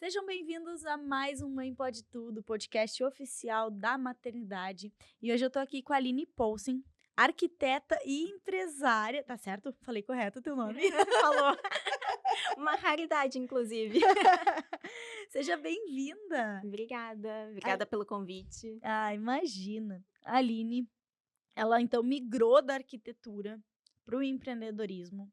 Sejam bem-vindos a mais um Mãe Pode Tudo, podcast oficial da maternidade. E hoje eu tô aqui com a Aline Poulsen, arquiteta e empresária. Tá certo? Falei correto o teu nome? Falou. Uma raridade, inclusive. Seja bem-vinda. Obrigada pelo convite. Imagina. A Aline, ela então migrou da arquitetura para o empreendedorismo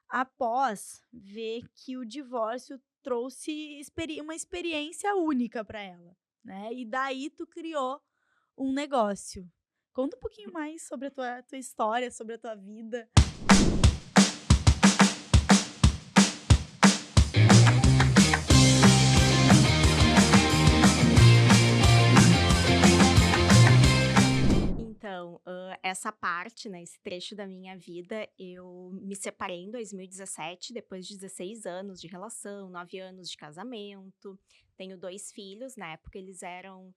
após ver que o divórcio trouxe uma experiência única para ela, né? E daí tu criou um negócio. Conta um pouquinho mais sobre a tua história, sobre a tua vida. Então, essa parte, né, esse trecho da minha vida, eu me separei em 2017, depois de 16 anos de relação, 9 anos de casamento. Tenho 2 filhos, na época eles eram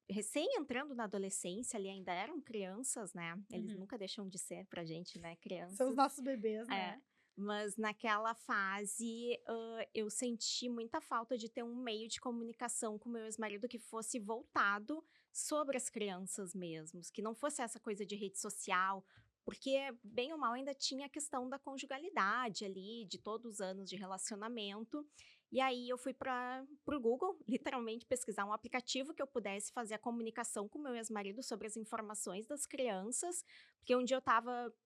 recém entrando na adolescência, ali ainda eram crianças, né? Eles nunca deixam de ser pra gente, né, São os crianças. nossos bebês, É, né? mas naquela fase, eu senti muita falta de ter um meio de comunicação com meu ex-marido que fosse voltado sobre as crianças mesmos, que não fosse essa coisa de rede social, porque, bem ou mal, ainda tinha a questão da conjugalidade ali, de todos os anos de relacionamento. E aí eu fui para o Google, literalmente pesquisar um aplicativo que eu pudesse fazer a comunicação com meu ex-marido sobre as informações das crianças, porque um dia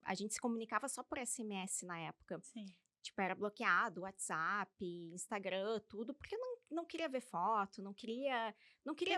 a gente se comunicava só por SMS na época. Sim. Tipo, era bloqueado, WhatsApp, Instagram, tudo, porque eu não queria ver foto, não queria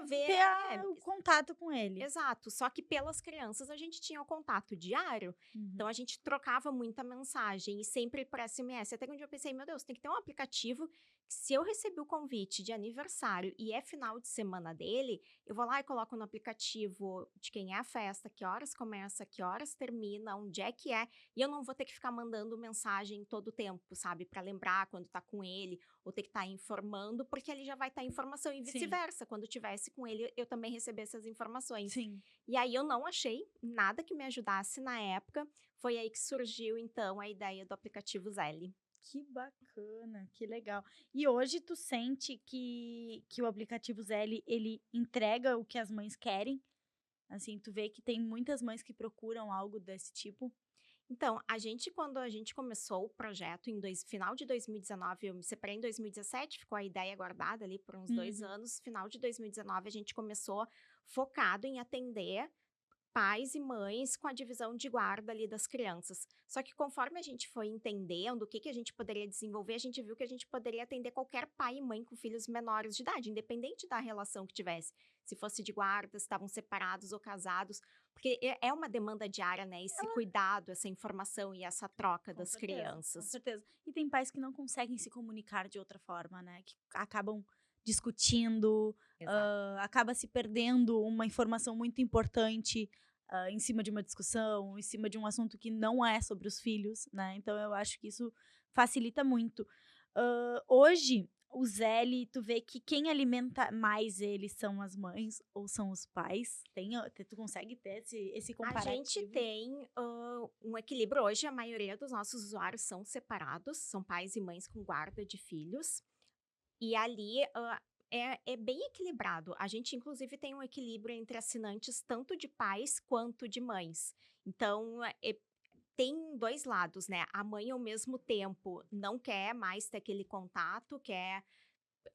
ver. Ter o contato com ele. Exato, só que pelas crianças a gente tinha o contato diário, então Uhum. a gente trocava muita mensagem e sempre por SMS. Até que um dia eu pensei, meu Deus, tem que ter um aplicativo que se eu recebi o convite de aniversário e é final de semana dele, eu vou lá e coloco no aplicativo de quem é a festa, que horas começa, que horas termina, onde é que é, e eu não vou ter que ficar mandando mensagem todo o tempo, sabe, para lembrar quando tá com ele, ou ter que estar informando, porque ele já vai estar informação e Sim, vice-versa. Quando tivesse com ele, eu também recebesse essas informações. sim. E aí eu não achei nada que me ajudasse na época. Foi aí que surgiu, então, a ideia do aplicativo Zelle. Que bacana, que legal. E hoje tu sente que o aplicativo Zelle, ele entrega o que as mães querem? Assim, tu vê que tem muitas mães que procuram algo desse tipo? Então, quando a gente começou o projeto final de 2019, eu me separei em 2017, ficou a ideia guardada ali por uns 2 Uhum. anos. Final de 2019, a gente começou focado em atender pais e mães com a divisão de guarda ali das crianças. Só que conforme a gente foi entendendo o que a gente poderia desenvolver, a gente viu que a gente poderia atender qualquer pai e mãe com filhos menores de idade, independente da relação que tivesse. Se fosse de guarda, se estavam separados ou casados, porque é uma demanda diária, né? Esse cuidado, essa informação e essa troca Com das certeza, com crianças. certeza. E tem pais que não conseguem se comunicar de outra forma, né, que acabam discutindo, Exato. acaba se perdendo uma informação muito importante, em cima de uma discussão, em cima de um assunto que não é sobre os filhos, né, então eu acho que isso facilita muito. Hoje, o Zeli, tu vê que quem alimenta mais ele são as mães ou são os pais? Tu consegue ter esse A gente comparativo? tem um equilíbrio hoje, a maioria dos nossos usuários são separados, são pais e mães com guarda de filhos. E ali, é bem equilibrado. A gente, inclusive, tem um equilíbrio entre assinantes tanto de pais quanto de mães. Então, tem 2 lados, né. A mãe, ao mesmo tempo, não quer mais ter aquele contato, quer: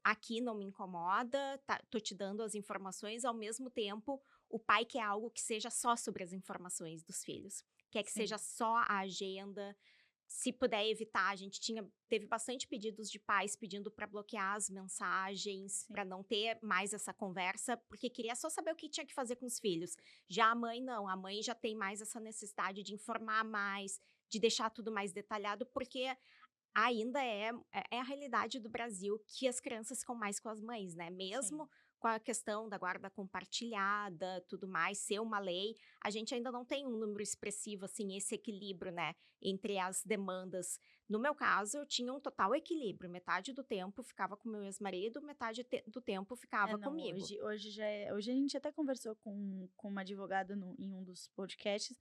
"Aqui não me incomoda, tô te dando as informações", ao mesmo tempo, o pai quer algo que seja só sobre as informações dos filhos. Quer que seja Sim, só a agenda, se puder evitar. A gente teve bastante pedidos de pais pedindo para bloquear as mensagens, para sim. não ter mais essa conversa, porque queria só saber o que tinha que fazer com os filhos. Já a mãe não, a mãe já tem mais essa necessidade de informar mais, de deixar tudo mais detalhado, porque ainda é a realidade do Brasil que as crianças ficam mais com as mães, né, Sim. mesmo com a questão da guarda compartilhada, tudo mais, ser uma lei, a gente ainda não tem um número expressivo, assim, esse equilíbrio, né, entre as demandas. No meu caso, eu tinha um total equilíbrio, metade do tempo ficava com meu ex-marido, metade do tempo É, ficava não, comigo. hoje a gente até conversou com uma advogada em um dos podcasts,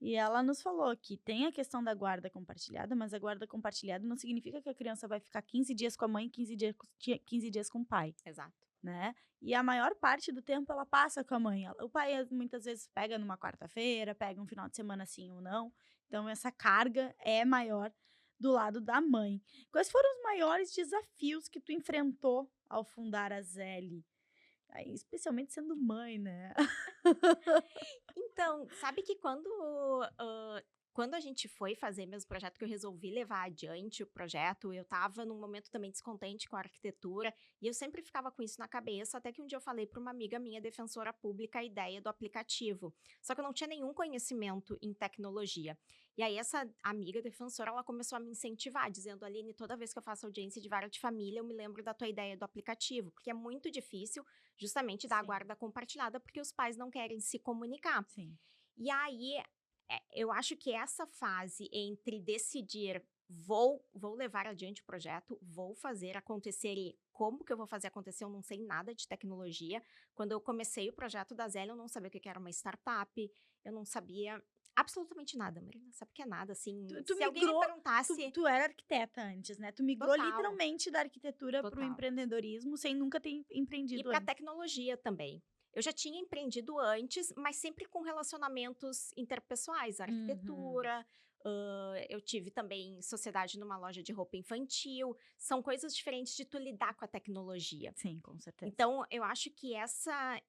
E ela nos falou que tem a questão da guarda compartilhada, mas a guarda compartilhada não significa que a criança vai ficar 15 dias com a mãe e 15 dias com o pai, Exato. né. E a maior parte do tempo ela passa com a mãe. O pai, muitas vezes pega numa quarta-feira, pega um final de semana sim ou não, então essa carga é maior do lado da mãe. Quais foram os maiores desafios que tu enfrentou ao fundar a Zeli? Aí, especialmente sendo mãe, né. Então, sabe que quando a gente foi fazer mesmo o projeto, que eu resolvi levar adiante o projeto, eu estava num momento também descontente com a arquitetura, e eu sempre ficava com isso na cabeça, até que um dia eu falei para uma amiga minha, defensora pública, a ideia do aplicativo. Só que eu não tinha nenhum conhecimento em tecnologia. E aí essa amiga defensora, ela começou a me incentivar, dizendo: Aline, toda vez que eu faço audiência de vara de família, eu me lembro da tua ideia do aplicativo, porque é muito difícil justamente dar a Sim, guarda compartilhada, porque os pais não querem se comunicar. sim. E aí, eu acho que essa fase entre decidir vou levar adiante o projeto, vou fazer acontecer, e como que eu vou fazer acontecer? Eu não sei nada de tecnologia. Quando eu comecei o projeto da Zélia, eu não sabia o que que era uma startup, eu não sabia absolutamente nada, Marina, sabe o que é nada, assim, Tu se alguém me migrou, tu perguntasse. tu era arquiteta antes, né, tu migrou Total, literalmente da arquitetura para o total. empreendedorismo sem nunca ter E empreendido para antes. tecnologia também. Eu já tinha empreendido antes, mas sempre com relacionamentos interpessoais, Uhum. arquitetura, eu tive também sociedade numa loja de roupa infantil, são coisas diferentes de tu lidar com a tecnologia. Sim, com certeza. Então, eu acho que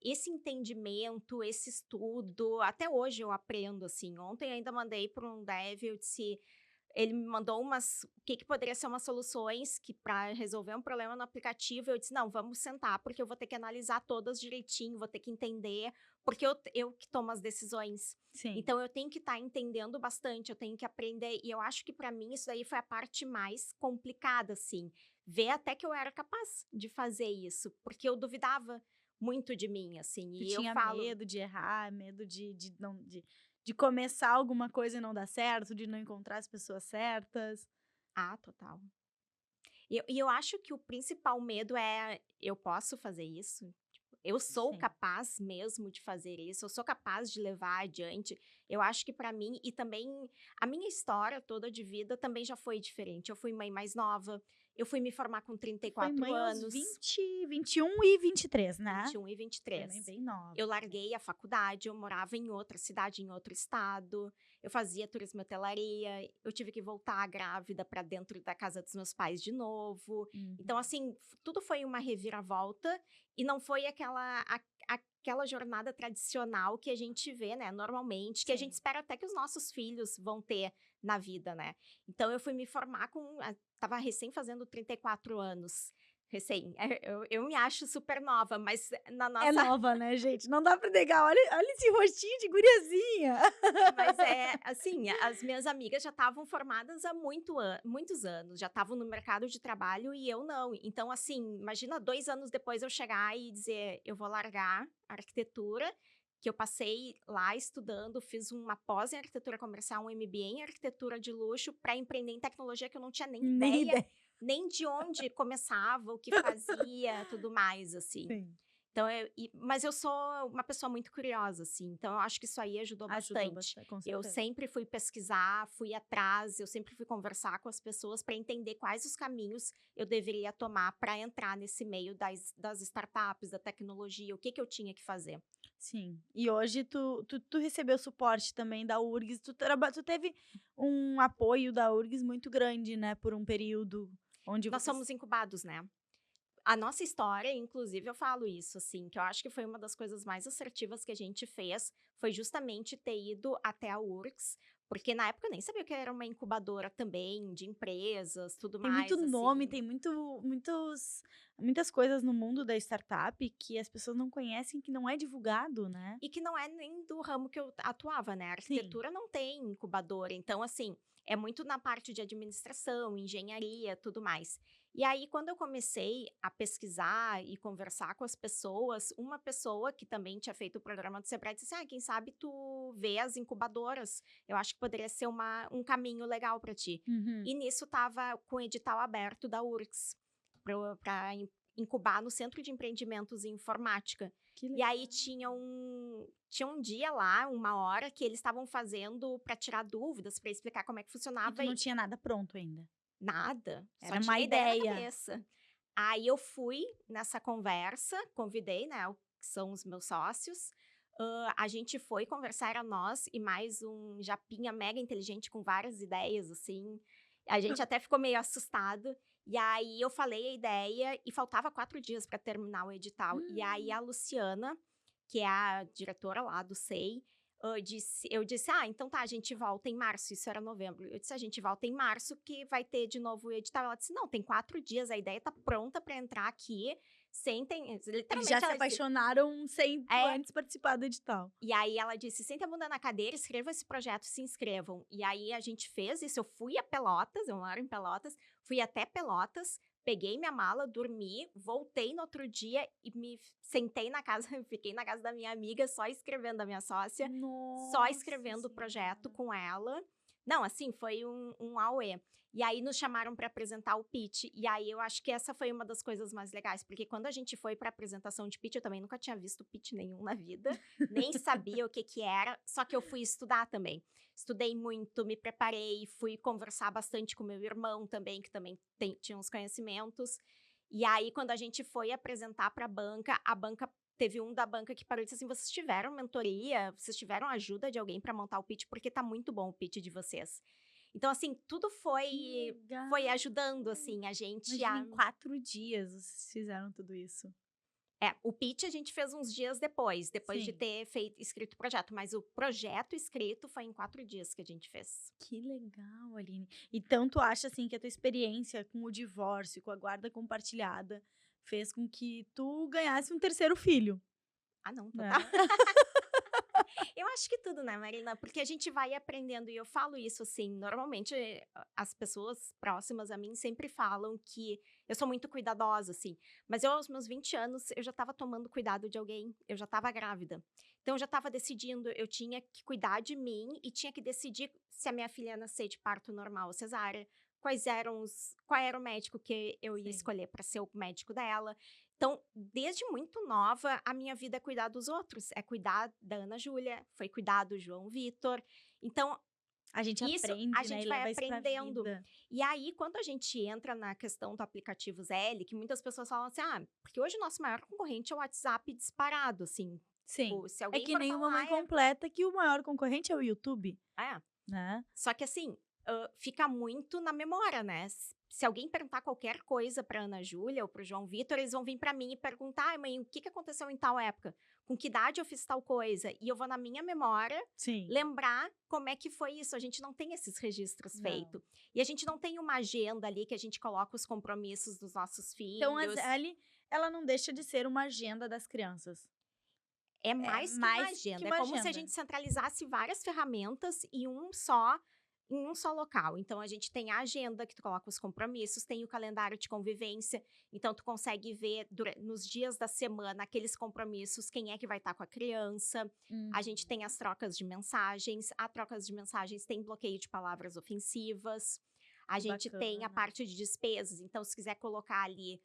esse entendimento, esse estudo, até hoje eu aprendo, assim. Ontem ainda mandei para um dev, eu disse, ele me mandou o que poderia ser umas soluções que para resolver um problema no aplicativo, eu disse: "Não, vamos sentar, porque eu vou ter que analisar todas direitinho, vou ter que entender, porque eu que tomo as decisões. Sim. Então eu tenho que estar entendendo bastante, eu tenho que aprender". E eu acho que para mim isso daí foi a parte mais complicada, assim, ver até que eu era capaz de fazer isso, porque eu duvidava muito de mim, assim, Tu e eu tinha falo. medo de errar, medo de não de começar alguma coisa e não dar certo, de não encontrar as pessoas certas. Ah, total. E eu acho que o principal medo é: "Eu posso fazer isso? Tipo, eu sou Sim. capaz mesmo de fazer isso? Eu sou capaz de levar adiante?". Eu acho que para mim, e também a minha história toda de vida também já foi diferente. Eu fui mãe mais nova, eu fui me formar com trinta Tu e foi quatro mãe aos anos, 20, 21 e 23, né? 21 e Foi mãe 23. bem nova. Eu É. larguei a faculdade, eu morava em outra cidade, em outro estado, eu fazia turismo e hotelaria, eu tive que voltar grávida para dentro da casa dos meus pais de novo. Então, Uhum. assim, tudo foi uma reviravolta, e não foi aquela jornada tradicional que a gente vê, né, normalmente, que a gente Sim. espera até que os nossos filhos vão ter na vida, né. Então eu fui me formar estava recém fazendo 34 anos. Recém. Eu me acho super nova, mas na É nossa. nova, né, gente? Não dá pra negar. Olha esse rostinho de guriazinha. Mas é assim, as minhas amigas já estavam formadas há muitos anos, já estavam no mercado de trabalho e eu não. Então, assim, imagina 2 anos depois eu chegar e dizer: "Eu vou largar a arquitetura", que eu passei lá estudando, fiz uma pós em arquitetura comercial, um MBA em arquitetura de luxo, para empreender em tecnologia, que eu não tinha nem Nem ideia, ideia. nem de onde começava, o que fazia, tudo mais, assim. Sim, Então mas eu sou uma pessoa muito curiosa, assim, então eu acho que isso aí ajudou ajudou bastante. bastante, com Eu certeza. sempre fui pesquisar, fui atrás, eu sempre fui conversar com as pessoas para entender quais os caminhos eu deveria tomar para entrar nesse meio das startups, da tecnologia, o que que eu tinha que fazer. Sim. E hoje tu recebeu suporte também da URGS, tu teve um apoio da URGS muito grande, né, por um período onde Nós vocês somos incubados, né. A nossa história, inclusive, eu falo isso, assim, que eu acho que foi uma das coisas mais assertivas que a gente fez, foi justamente ter ido até a URGS, porque na época eu nem sabia que era uma incubadora também de empresas, tudo tem muito mais, nome, assim. tem muitas coisas no mundo da startup que as pessoas não conhecem, que não é divulgado, né. E que não é nem do ramo que eu atuava, né, a Sim. arquitetura não tem incubadora, então assim, é muito na parte de administração, engenharia, tudo mais. E aí quando eu comecei a pesquisar e conversar com as pessoas, uma pessoa que também tinha feito o programa do Sebrae disse assim: "Ah, quem sabe tu vê as incubadoras, eu acho que poderia ser um caminho legal para ti". Uhum. E nisso estava com o edital aberto da URGS, para incubar no Centro de Empreendimentos em Informática. Que E aí legal. tinha um dia lá, uma hora, que eles estavam fazendo para tirar dúvidas, para explicar como é que E tu funcionava não e tinha nada pronto ainda? nada, só Era uma tinha ideia na ideia. cabeça. Aí eu fui nessa conversa, convidei, né, que são os meus sócios, a gente foi conversar, era nós e mais um japinha mega inteligente com várias ideias, assim, a gente até ficou meio assustado, e aí eu falei a ideia e faltava 4 dias para terminar o edital, e aí a Hum. Luciana, que é a diretora lá do SEI, eu disse: "Ah, então tá, a gente volta em março", isso era novembro. Eu disse: "A gente volta em março que vai ter de novo o edital". Ela disse: "Não, tem 4 dias, a ideia tá pronta para entrar aqui, sentem", Eles já literalmente se ela disse apaixonaram sem tu é. antes participar do edital. E aí ela disse: "Sentem a bunda na cadeira, escrevam esse projeto, se inscrevam". E aí a gente fez isso, eu fui a Pelotas, eu moro em Pelotas, fui até Pelotas, peguei minha mala, dormi, voltei no outro dia e sentei na casa fiquei na casa da minha amiga só escrevendo, da minha sócia, só Nossa escrevendo o projeto senhora. com ela. Não, assim, foi um auê. E aí nos chamaram para apresentar o pitch, e aí eu acho que essa foi uma das coisas mais legais, porque quando a gente foi para apresentação de pitch, eu também nunca tinha visto pitch nenhum na vida, nem sabia o que que era, só que eu fui estudar também. Estudei muito, me preparei, fui conversar bastante com meu irmão também, que também tinha uns conhecimentos. E aí, quando a gente foi apresentar para a banca teve um da banca que parou e disse assim: "Vocês tiveram mentoria? Vocês tiveram ajuda de alguém para montar o pitch? Porque tá muito bom o pitch de vocês". Então, assim, tudo Que foi legal. ajudando, assim, a gente Imagina, a em 4 dias vocês fizeram tudo isso. o pitch a gente fez uns dias depois de Sim. ter escrito o projeto, mas o projeto escrito foi em 4 dias que a gente fez. Que legal, Aline. Então tu acha, assim, que a tua experiência com o divórcio, com a guarda compartilhada, fez com que tu ganhasse um terceiro filho, Ah, não, né? total. Eu acho que tudo, né, Marina? Porque a gente vai aprendendo, e eu falo isso assim, normalmente as pessoas próximas a mim sempre falam que eu sou muito cuidadosa, assim, mas eu aos meus 20 anos, eu já estava tomando cuidado de alguém, eu já estava grávida. Então eu já estava decidindo, eu tinha que cuidar de mim e tinha que decidir se a minha filha ia nascer de parto normal ou cesárea, qual era o médico que eu ia Sim. escolher para ser o médico dela. Então, desde muito nova, a minha vida é cuidar dos outros, é cuidar da Ana Júlia, foi cuidar do João Vitor. Então, A gente isso a aprende, né, e gente vai leva isso pra aprendendo. vida. E aí, quando a gente entra na questão do aplicativo Zelle, que muitas pessoas falam assim: "Ah, porque hoje o nosso maior concorrente é o WhatsApp disparado", assim, Sim. tipo, se É alguém que for nem o falar Mamãe Completa, que o maior concorrente é o YouTube, é. né. Só que assim, fica muito na memória, né. Se alguém perguntar qualquer coisa pra Ana Júlia ou para o João Vitor, eles vão vir pra mim e perguntar: "Ai mãe, o que que aconteceu em tal época? Com que idade eu fiz tal coisa?". E eu vou na minha memória Sim. lembrar como é que foi isso, a gente não tem esses registros Não. feito. E a gente não tem uma agenda ali que a gente coloca os compromissos dos nossos Então a filhos. Zeli, ela não deixa de ser uma agenda das crianças. É É mais que uma mais que agenda, é uma como se a agenda. gente centralizasse várias ferramentas em um só local. Então a gente tem a agenda que tu coloca os compromissos, tem o calendário de convivência, então tu consegue ver nos dias da semana aqueles compromissos, quem é que vai estar com a criança. A gente Uhum. tem as trocas de mensagens, a trocas de mensagens tem bloqueio de palavras ofensivas. A Que gente tem a bacana. parte de despesas, então se quiser colocar ali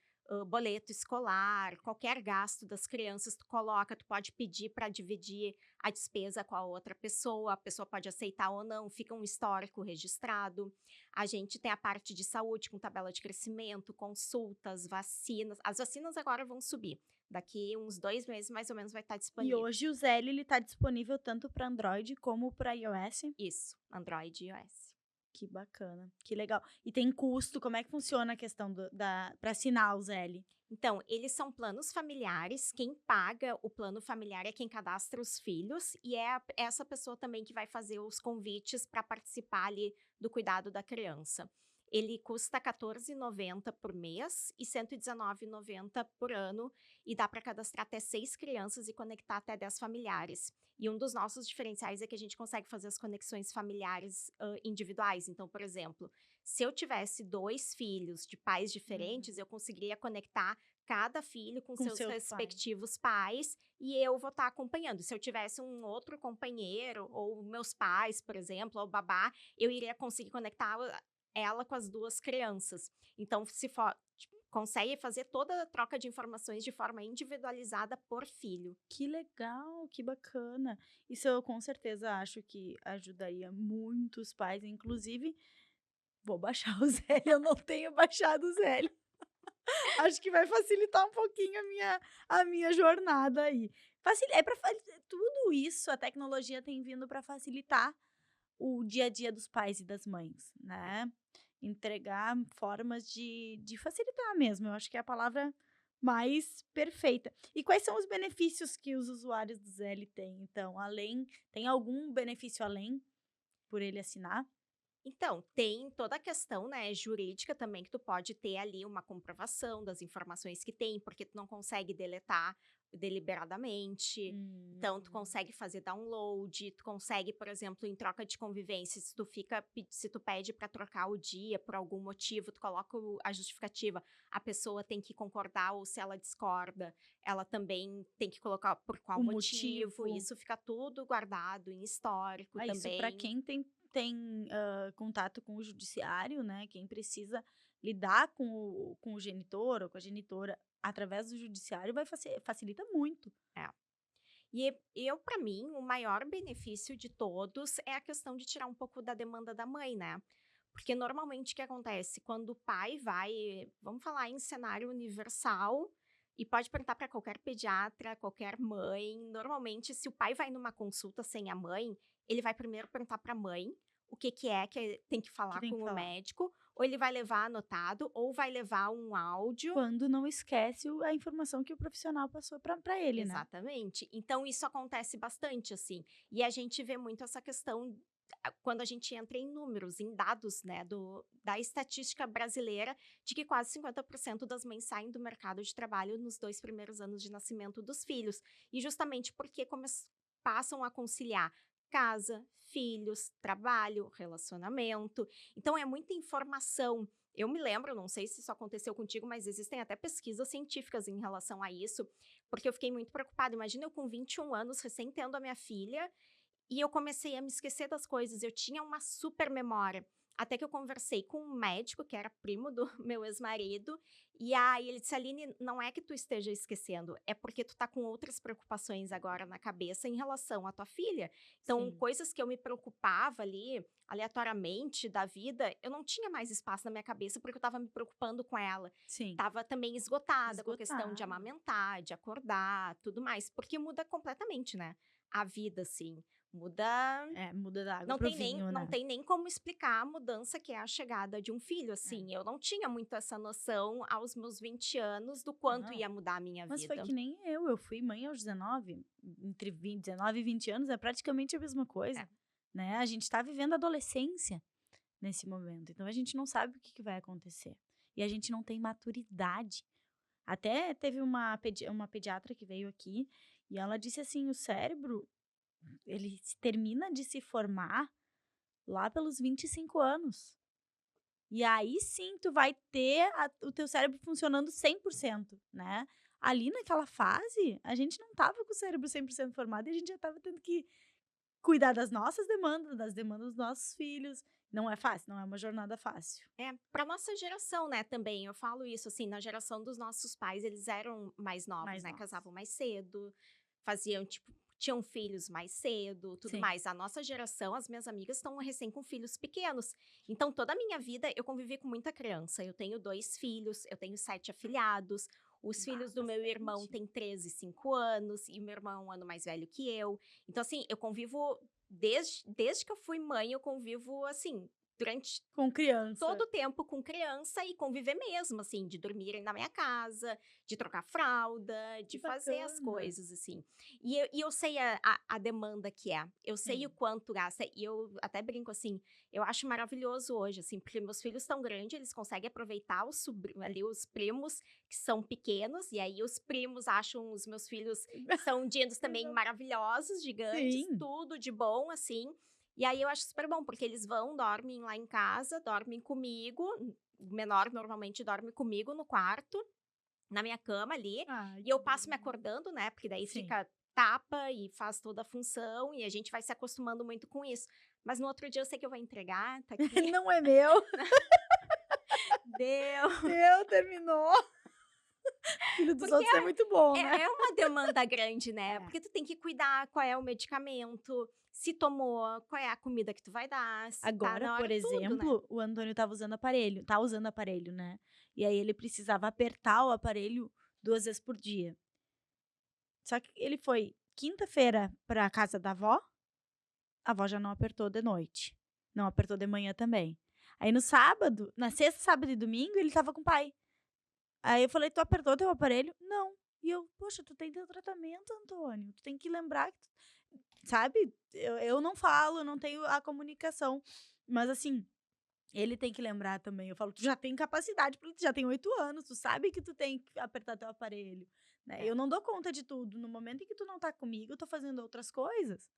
boleto escolar, qualquer gasto das crianças, tu coloca, tu pode pedir para dividir a despesa com a outra pessoa, a pessoa pode aceitar ou não, fica um histórico registrado. A gente tem a parte de saúde com tabela de crescimento, consultas, vacinas. As vacinas agora vão subir. Daqui uns 2 meses, mais ou menos, vai estar E disponível. hoje o Zeli, ele tá disponível tanto para Android como para iOS? Isso, Android e iOS. Que bacana, que legal. E tem custo, como é que funciona a questão para assinar o Zeli? Então, eles são planos familiares. Quem paga o plano familiar é quem cadastra os filhos e é essa pessoa também que vai fazer os convites para participar ali do cuidado da criança. Ele custa R$ 14,90 por mês e R$ 119,90 por ano e dá para cadastrar até 6 crianças e conectar até 10 familiares. E um dos nossos diferenciais é que a gente consegue fazer as conexões familiares individuais. Então, por exemplo, se eu tivesse 2 filhos de pais diferentes, Uhum. eu conseguiria conectar cada filho com Com seus seus pais. respectivos pais e eu vou estar acompanhando. Se eu tivesse um outro companheiro, ou meus pais, por exemplo, ou babá, eu iria conseguir conectar ela com as 2 crianças. Então, se for consegue fazer toda a troca de informações de forma individualizada por filho. Que legal, que bacana. Isso eu com certeza acho que ajudaria muitos pais, inclusive vou baixar o Zélio, eu não tenho baixado o Zélio. Acho que vai facilitar um pouquinho a minha jornada aí. É para tudo isso, a tecnologia tem vindo para facilitar o dia a dia dos pais e das mães, né. Entregar formas de facilitar mesmo, eu acho que é a palavra mais perfeita. E quais são os benefícios que os usuários do Zelle têm, então? Tem algum benefício além, por ele assinar? Então, tem toda a questão, né, jurídica também, que tu pode ter ali uma comprovação das informações que tem, porque tu não consegue deletar deliberadamente. Então, tu Hum. consegue fazer download, tu consegue, por exemplo, em troca de convivência, se tu pede para trocar o dia por algum motivo, tu coloca a justificativa, a pessoa tem que concordar ou se ela discorda, ela também tem que colocar por qual O motivo, motivo. isso fica tudo guardado em histórico Isso para também. quem tem contato com o judiciário, né, quem precisa lidar com o genitor ou com a genitora através do judiciário facilita muito. É. E para mim, o maior benefício de todos é a questão de tirar um pouco da demanda da mãe, né? Porque normalmente o que acontece? Quando o pai vai, vamos falar em cenário universal, e pode perguntar para qualquer pediatra, qualquer mãe. Normalmente, se o pai vai numa consulta sem a mãe, ele vai primeiro perguntar para a mãe o que tem que Que falar tem que com o falar. médico, ou ele vai levar anotado, ou vai levar um áudio. Quando não esquece a informação que o profissional passou para ele, né. Exatamente. Então isso acontece bastante, assim. E a gente vê muito essa questão quando a gente entra em números, em dados, né, da estatística brasileira, de que quase 50% das mães saem do mercado de trabalho nos 2 primeiros anos de nascimento dos filhos. E justamente porque passam a conciliar casa, filhos, trabalho, relacionamento. Então é muita informação. Eu me lembro, não sei se isso aconteceu contigo, mas existem até pesquisas científicas em relação a isso, porque eu fiquei muito preocupada. Imagina eu com 21 anos, recém tendo a minha filha, e eu comecei a me esquecer das coisas. Eu tinha uma super memória. Até que eu conversei com um médico, que era primo do meu ex-marido, e aí ele disse: Aline, não é que tu esteja esquecendo, é porque tu tá com outras preocupações agora na cabeça em relação à tua filha. Então, Sim, coisas que eu me preocupava ali, aleatoriamente da vida, eu não tinha mais espaço na minha cabeça porque eu estava me preocupando com ela. sim. Tava também esgotada com a questão de Esgotada. amamentar, de acordar, tudo mais, porque muda completamente, né? A vida, assim. Muda. É, muda da água Não para o tem nem, vinho, não né. tem nem como explicar a mudança que é a chegada de um filho, assim. É. Eu não tinha muito essa noção aos meus 20 anos do quanto Não, ia mudar a minha mas foi vida. que nem eu fui mãe aos 19, entre 19 e 20 anos é praticamente a mesma É. coisa, né, a gente tá vivendo a adolescência nesse momento, então a gente não sabe o que que vai acontecer, e a gente não tem maturidade. Até teve uma pediatra que veio aqui, e ela disse assim: "O cérebro, ele termina de se formar lá pelos 25 anos". E aí sim tu vai ter o teu cérebro funcionando 100%, né. Ali naquela fase, a gente não estava com o cérebro 100% formado e a gente já estava tendo que cuidar das nossas demandas, das demandas dos nossos filhos. Não é fácil, não é uma jornada fácil. É, para nossa geração, né, também. Eu falo isso, assim, na geração dos nossos pais, eles eram mais novos, Mais né, novos. casavam mais cedo, faziam, tipo, tinham filhos mais cedo, tudo Sim. mais. A nossa geração, as minhas amigas estão recém com filhos pequenos. Então, toda a minha vida, eu convivi com muita criança. Eu tenho 2 filhos, eu tenho 7 afilhados. Os filhos do meu irmão Bastante. têm 13 e 5 anos, e o meu irmão é um ano mais velho que eu. Então, assim, eu convivo desde que eu fui mãe, eu convivo, assim, durante Com criança. todo o tempo com criança e conviver mesmo, assim, de dormirem na minha casa, de trocar fralda, Que de fazer as bacana. coisas, assim. E eu sei a demanda que é, eu sei o Sim. quanto gasta, e eu até brinco assim, eu acho maravilhoso hoje, assim, porque meus filhos estão grandes, eles conseguem aproveitar ali os primos que são pequenos, e aí os primos acham os meus filhos que são dindos também maravilhosos, gigantes, Sim. tudo de bom, assim. E aí eu acho super bom, porque eles vão, dormem lá em casa, dormem comigo, o menor normalmente dorme comigo no quarto, na minha cama ali, Ai, e que eu passo me delícia. acordando, né, porque daí Sim. fica tapa e faz toda a função, e a gente vai se acostumando muito com isso. Mas no outro dia eu sei que eu vou entregar, tá aqui. Não é meu. Deu. Deu, terminou. Filho dos Porque outros é muito bom, né? é uma demanda grande, né? É. Porque tu tem que cuidar qual é o medicamento, se tomou, qual é a comida que tu vai dar, se tá Agora, na por hora, tudo, né? exemplo, o Antônio estava usando aparelho, tá usando aparelho, né? E aí ele precisava apertar o aparelho 2 vezes por dia. Só que ele foi quinta-feira pra casa da avó, a avó já não apertou de noite. Não apertou de manhã também. Aí no sábado, na sexta, sábado e domingo, ele estava com o pai. Aí eu falei: "Tu apertou teu aparelho?" "Não." E eu: "Poxa, tu tem teu tratamento, Antônio, tu tem que lembrar que sabe, eu não falo, eu não tenho a comunicação, mas assim, ele tem que lembrar também. Eu falo: "Tu já tem capacidade, porque tu já tem 8 anos, tu sabe que tu tem que apertar teu aparelho, né. É. Eu não dou conta de tudo, no momento em que tu não tá comigo, eu tô fazendo outras coisas."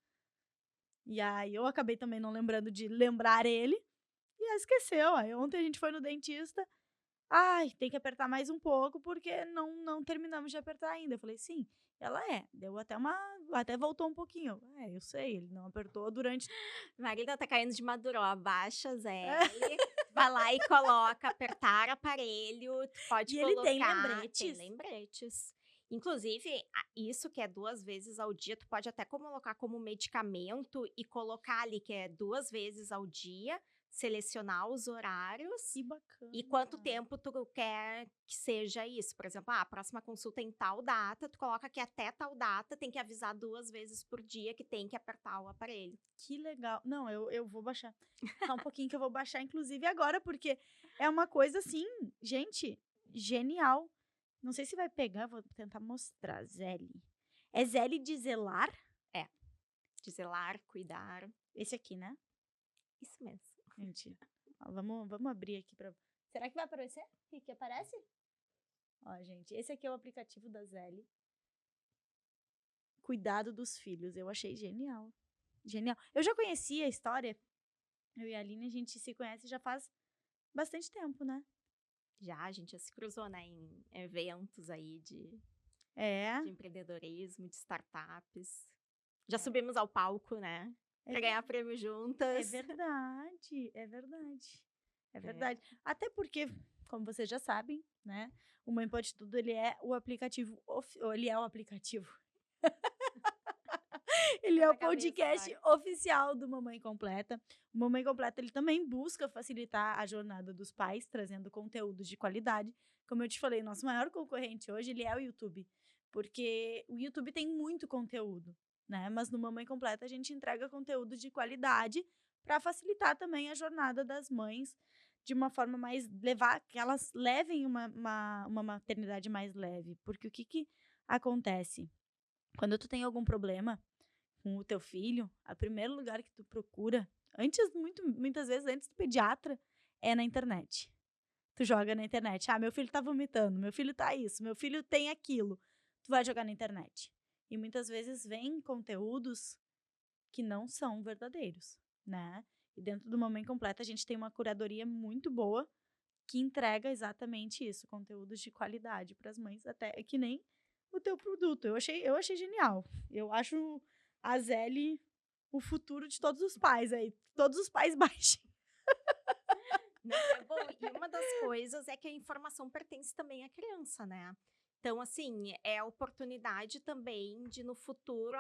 E aí eu acabei também não lembrando de lembrar ele, e aí esqueceu. Aí ontem a gente foi no dentista: "Ai, tem que apertar mais um pouco, porque não terminamos de apertar ainda." Eu falei: "Sim." Ela: "É, deu até voltou um pouquinho." Eu: "É, eu sei, ele não apertou durante." Marina tá caindo de maduro, ó, abaixa Zele, vai lá e coloca apertar aparelho, tu pode E ele tem colocar tem lembretes. lembretes. Inclusive, isso que é 2 vezes ao dia, tu pode até colocar como medicamento e colocar ali que é 2 vezes ao dia, selecionar os horários Que e quanto bacana. tempo tu quer que seja isso. Por exemplo, a próxima consulta em tal data, tu coloca que até tal data tem que avisar 2 vezes por dia que tem que apertar o aparelho. Que legal. Não, eu vou baixar. Só um pouquinho que eu vou baixar, inclusive agora, porque é uma coisa assim, gente, genial. Não sei se vai pegar, vou tentar mostrar. Zele. É Zele de zelar? É, de zelar, cuidar, Esse aqui, né? isso mesmo. Gente, ó, vamos abrir aqui pra. Será que vai aparecer? O que que aparece? Ó, gente, esse aqui é o aplicativo da Zele. Cuidado dos filhos. Eu achei genial. Genial. Eu já conhecia a história. Eu e a Aline, a gente se conhece já faz bastante tempo, né? Já a gente já se cruzou, né, em eventos aí É. de empreendedorismo, de startups. Já É, subimos ao palco, né, é, pra ver- ganhar prêmio é juntas. verdade, é verdade. É É, verdade. Até porque, como vocês já sabem, né? O Mãe Pode Tudo, ele é o aplicativo. Ele é o aplicativo. Ele tá é o na cabeça podcast agora. oficial do Mamãe Completa. O Mamãe Completa, ele também busca facilitar a jornada dos pais, trazendo conteúdos de qualidade. Como eu te falei, nosso maior concorrente hoje, ele é o YouTube. Porque o YouTube tem muito conteúdo, né? Mas no Mamãe Completa a gente entrega conteúdo de qualidade para facilitar também a jornada das mães de uma forma mais levar, que elas levem uma maternidade mais leve. Porque o que que acontece? Quando tu tem algum problema com o teu filho, o primeiro lugar que tu procura, muitas vezes antes do pediatra, é na internet. Tu joga na internet: "Ah, meu filho tá vomitando, meu filho tá isso, meu filho tem aquilo." Tu vai jogar na internet. E muitas vezes vem conteúdos que não são verdadeiros, né. E dentro do Mamãe Completa a gente tem uma curadoria muito boa, que entrega exatamente isso, conteúdos de qualidade para as mães, até que nem o teu produto. Eu achei genial. Eu acho a Zelle o futuro de todos os pais aí. Todos os pais baixem. Não, é bom. E uma das coisas é que a informação pertence também à criança, né. Então, assim, é a oportunidade também de no futuro,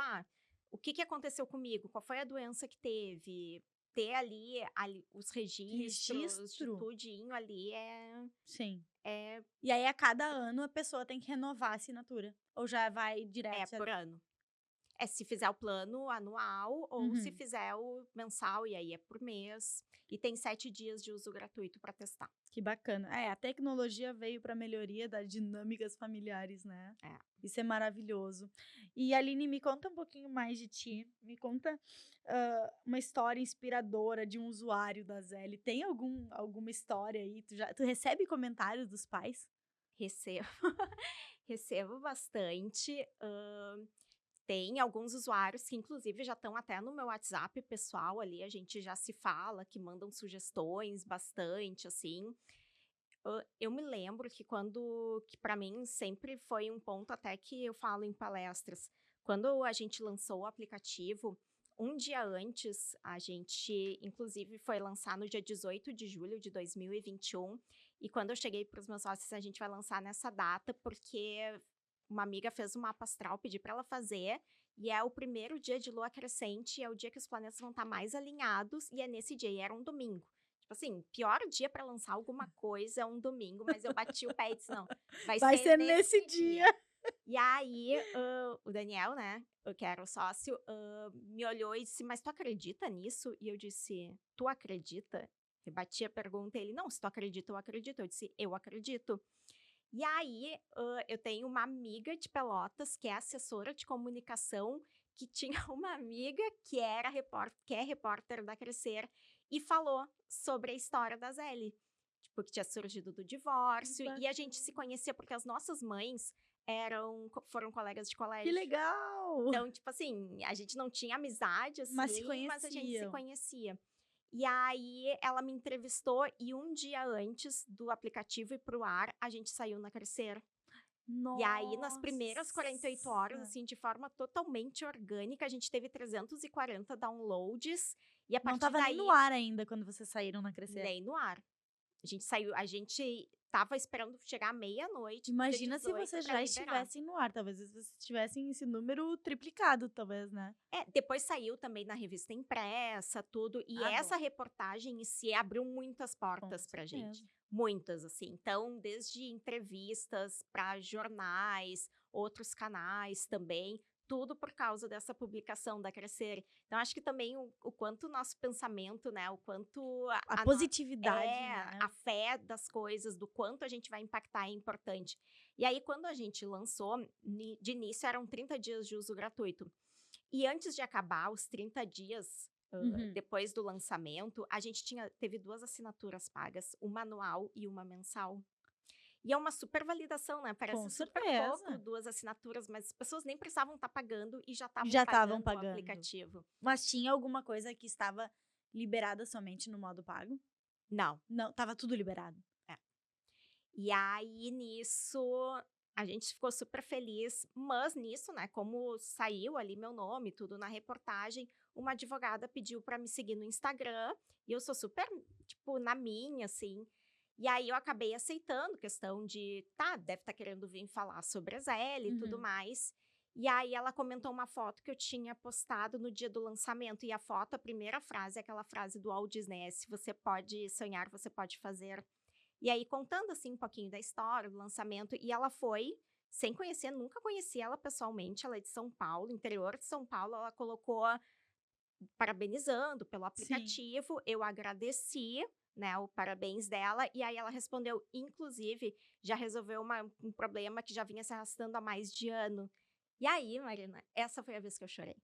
o que que aconteceu comigo? Qual foi a doença que teve? Ter ali os registros de Registro? tudinho ali Sim. é E aí a cada ano a pessoa tem que renovar a assinatura? Ou já vai é direto? por ano. É se fizer o plano anual ou se Uhum. fizer o mensal, e aí é por mês. E tem 7 dias de uso gratuito para testar. Que bacana. É, a tecnologia veio para melhoria das dinâmicas familiares, né. É. Isso é maravilhoso. E Aline, me conta um pouquinho mais de ti. Me conta, uma história inspiradora de um usuário da Zelle. Tem alguma história aí? Tu recebe comentários dos pais? Recebo, recebo bastante. Tem alguns usuários que, inclusive, já estão até no meu WhatsApp pessoal ali. A gente já se fala, que mandam sugestões bastante, assim. Eu me lembro que que para mim sempre foi um ponto até que eu falo em palestras. Quando a gente lançou o aplicativo, um dia antes, a gente inclusive foi lançar no dia 18 de julho de 2021, E quando eu cheguei para os meus sócios, a gente vai lançar nessa data, porque uma amiga fez um mapa astral, pedi para ela fazer, e é o primeiro dia de lua crescente, é o dia que os planetas vão estar mais alinhados, e é nesse dia, e era um domingo. Tipo assim, pior dia para lançar alguma coisa é um domingo, mas eu bati o pé e disse, não, vai Vai ser ser nesse nesse dia. dia. E aí, o Daniel, né, que era o sócio, me olhou e disse, mas tu acredita nisso? E eu disse, tu acredita? Rebati a pergunta, ele, não, se tu acredita, eu acredito. Eu disse, eu acredito. E aí, eu tenho uma amiga de Pelotas, que é assessora de comunicação, que tinha uma amiga que é repórter da Crescer, e falou sobre a história da Zélia. Tipo, que tinha surgido do Que divórcio, e a gente se bacana. conhecia porque as nossas mães foram colegas de Que colégio. legal! Então, tipo assim, a gente não tinha amizade, Mas se assim, mas a gente se conheciam. conhecia. E aí, ela me entrevistou e um dia antes do aplicativo ir pro ar, a gente saiu na Crescer. E aí, nas primeiras 48 horas, Nossa! assim, de forma totalmente orgânica, a gente teve 340 downloads. E a Não partir estava nem no daí, ar ainda quando vocês saíram na Crescer. nem no ar. A gente tava esperando chegar à meia-noite do dia Imagina se 18 vocês para já liberar. estivessem no ar, talvez vocês tivessem esse número triplicado, talvez, né? Depois saiu também na revista impressa, tudo, e Ah, bom, essa reportagem em si abriu muitas com portas pra gente, certeza. muitas, assim. Então, desde entrevistas para jornais, outros canais também, tudo por causa dessa publicação da Crescer. Então, acho que também o quanto o nosso pensamento, né, o quanto A positividade, a né? fé das coisas, do quanto a gente vai impactar é importante. E aí, quando a gente lançou, de início eram 30 dias de uso gratuito. E antes de acabar os 30 dias, Uhum. depois do lançamento, a gente teve 2 assinaturas pagas, uma anual e uma mensal. E é uma super validação, né, Com parece super pouco, certeza. 2 assinaturas, mas as pessoas nem precisavam estar pagando e já estavam Já estavam pagando o pagando. aplicativo. Mas tinha alguma coisa que estava liberada somente no modo pago? Não, Não, estava tudo liberado. é. E aí, nisso, a gente ficou super feliz, mas nisso, né, como saiu ali meu nome, tudo na reportagem, uma advogada pediu para me seguir no Instagram, e eu sou super, tipo, na minha, assim. E aí eu acabei aceitando, questão de, tá, deve estar querendo vir falar sobre a Zélia e tudo Uhum. mais. E aí ela comentou uma foto que eu tinha postado no dia do lançamento, e a foto, a primeira frase é aquela frase do Walt Disney, se você pode sonhar, você pode fazer. E aí, contando, assim, um pouquinho da história, do lançamento, e ela foi, sem conhecer, nunca conheci ela pessoalmente, ela é de São Paulo, interior de São Paulo, ela colocou parabenizando pelo Sim. aplicativo, eu agradeci, né, o parabéns dela, e aí ela respondeu, inclusive, já resolveu um problema que já vinha se arrastando há mais de ano. E aí, Marina, essa foi a vez que eu chorei.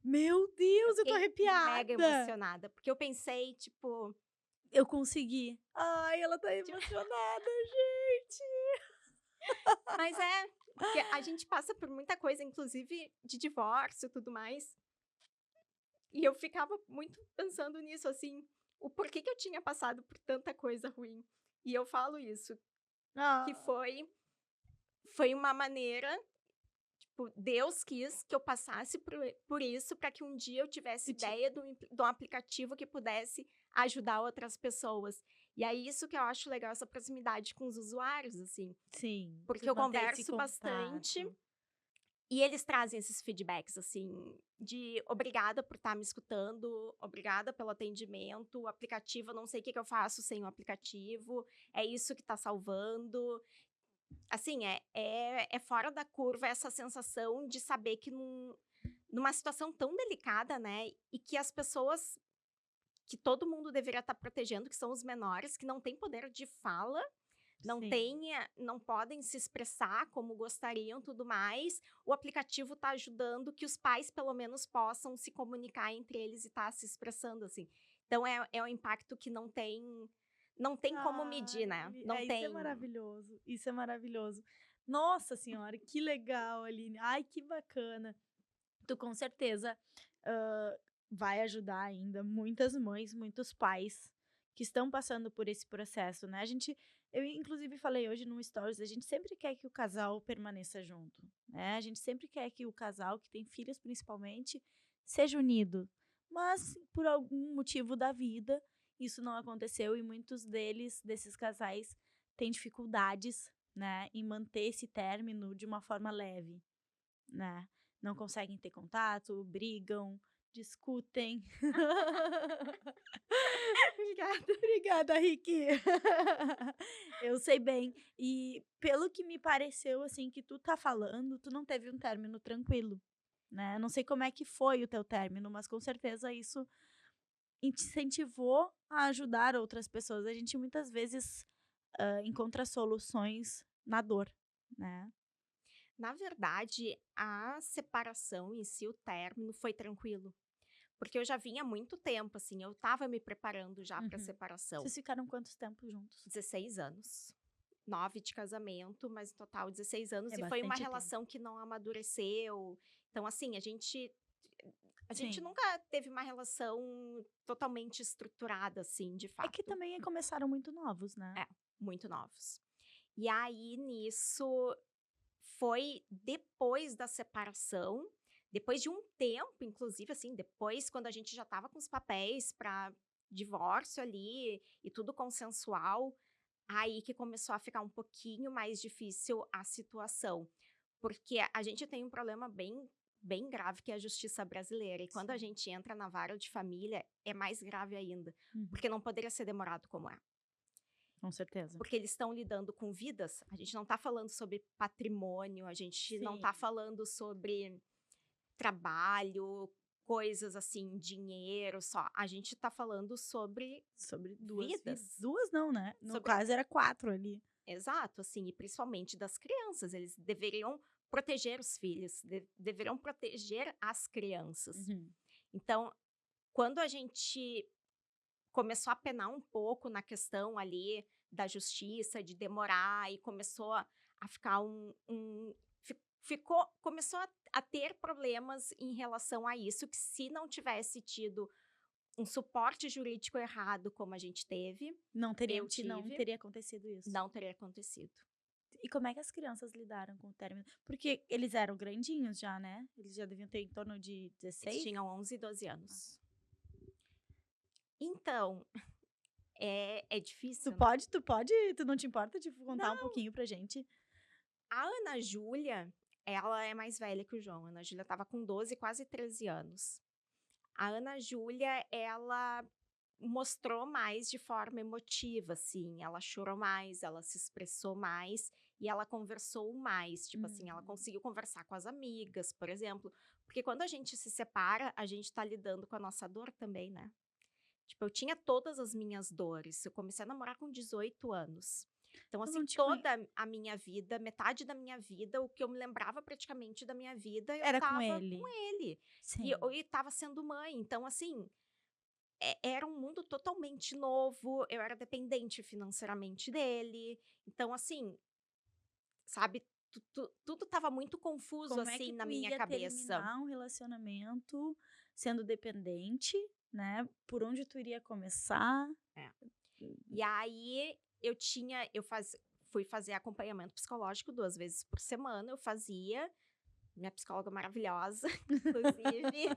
Meu Eu Deus, eu tô fiquei mega arrepiada. emocionada, porque eu pensei, tipo, Eu consegui. Ai, ela tá emocionada, gente. mas porque a gente passa por muita coisa, inclusive de divórcio e tudo mais. E eu ficava muito pensando nisso, assim, o porquê que eu tinha passado por tanta coisa ruim. E eu falo isso, que Ah, foi uma maneira, tipo, Deus quis que eu passasse por isso para que um dia eu tivesse eu te ideia de um aplicativo que pudesse ajudar outras pessoas. E é isso que eu acho legal, essa proximidade com os usuários, assim, sim, porque tu eu manter esse converso bastante. contato. E eles trazem esses feedbacks, assim, de obrigada por estar me escutando, obrigada pelo atendimento, o aplicativo, eu não sei o que que eu faço sem o aplicativo, é isso que está salvando. Assim, é fora da curva essa sensação de saber que numa situação tão delicada, né, e que as pessoas que todo mundo deveria estar protegendo, que são os menores, que não têm poder de fala, Sim. não podem se expressar como gostariam, tudo mais. O aplicativo está ajudando que os pais, pelo menos, possam se comunicar entre eles e estar se expressando, assim. Então, é um impacto que não tem como medir, né? Ai, Não isso é tem. maravilhoso, isso é maravilhoso. Nossa senhora, que legal, Aline. Ai, que bacana. Tu com certeza, hã, vai ajudar ainda muitas mães, muitos pais que estão passando por esse processo, né. Eu inclusive falei hoje no stories, a gente sempre quer que o casal permaneça junto, né, a gente sempre quer que o casal que tem filhos principalmente, seja unido, mas por algum motivo da vida, isso não aconteceu e muitos desses casais têm dificuldades, né, em manter esse término de uma forma leve, né? Não conseguem ter contato, brigam, discutem. Obrigada, Ricky. Eu sei bem. E pelo que me pareceu, assim, que tu tá falando, tu não teve um término tranquilo, né? Não sei como é que foi o teu término, mas com certeza isso incentivou a ajudar outras pessoas. A gente muitas vezes encontra soluções na dor, né? Na verdade, a separação em si, o término, foi tranquilo. Porque eu já vinha há muito tempo, assim, eu estava me preparando já para a Uhum. separação. Vocês ficaram quantos tempos juntos? 16 anos. 9 de casamento, mas no total 16 anos. É E foi uma bastante tempo. relação que não amadureceu. Então, assim, a gente Sim. nunca teve uma relação totalmente estruturada, assim, de É que fato. também começaram muito novos, né? É, muito novos. E aí, nisso, foi depois da separação, depois de um tempo, inclusive, assim, depois, quando a gente já estava com os papéis para divórcio ali e tudo consensual, aí que começou a ficar um pouquinho mais difícil a situação. Porque a gente tem um problema bem grave que é a justiça brasileira. E quando a Sim. gente entra na vara de família, é mais grave ainda. Uhum. Porque não poderia ser demorado como é. Com certeza. Porque eles estão lidando com vidas. A gente não está falando sobre patrimônio, a gente não Sim. está falando sobre trabalho, coisas assim, dinheiro só. A gente está falando sobre Sobre 2 vidas. vidas. 2 não, né? No Sobre caso era 4 ali. Exato, assim, e principalmente das crianças. Eles deveriam proteger os filhos, deveriam proteger as crianças. Uhum. Então, quando a gente começou a penar um pouco na questão ali da justiça, de demorar, e começou a ficar começou a ter problemas em relação a isso, que se não tivesse tido um suporte jurídico errado como a gente teve, Não eu não tive, teria acontecido isso. não teria acontecido. E como é que as crianças lidaram com o término? Porque eles eram grandinhos já, né? Eles já deviam ter em torno de Eles 16? tinham 11 e 12 anos. Então, é Tu difícil, né? pode tu não te importa de contar um pouquinho pra gente? A Ana Júlia, ela é mais velha que o João. A Ana Júlia estava com 12, quase 13 anos. A Ana Júlia, ela mostrou mais de forma emotiva, assim. Ela chorou mais, ela se expressou mais e ela conversou mais. Tipo assim, ela Uhum. conseguiu conversar com as amigas, por exemplo. Porque quando a gente se separa, a gente tá lidando com a nossa dor também, né? Tipo, eu tinha todas as minhas dores. Eu comecei a namorar com 18 anos. Então, Eu assim, não te conhe toda a minha vida, metade da minha vida, o que eu me lembrava praticamente da minha vida, eu Era com tava com ele? ele. E Sim. eu tava sendo mãe. Então, assim, era um mundo totalmente novo. Eu era dependente financeiramente dele. Então, assim, sabe, tudo tava muito confuso, Como é assim, que na tu minha ia cabeça. terminar um relacionamento sendo dependente, né? Por onde tu iria começar? É. E aí fui fazer acompanhamento psicológico 2 vezes por semana, eu fazia, minha psicóloga maravilhosa, inclusive.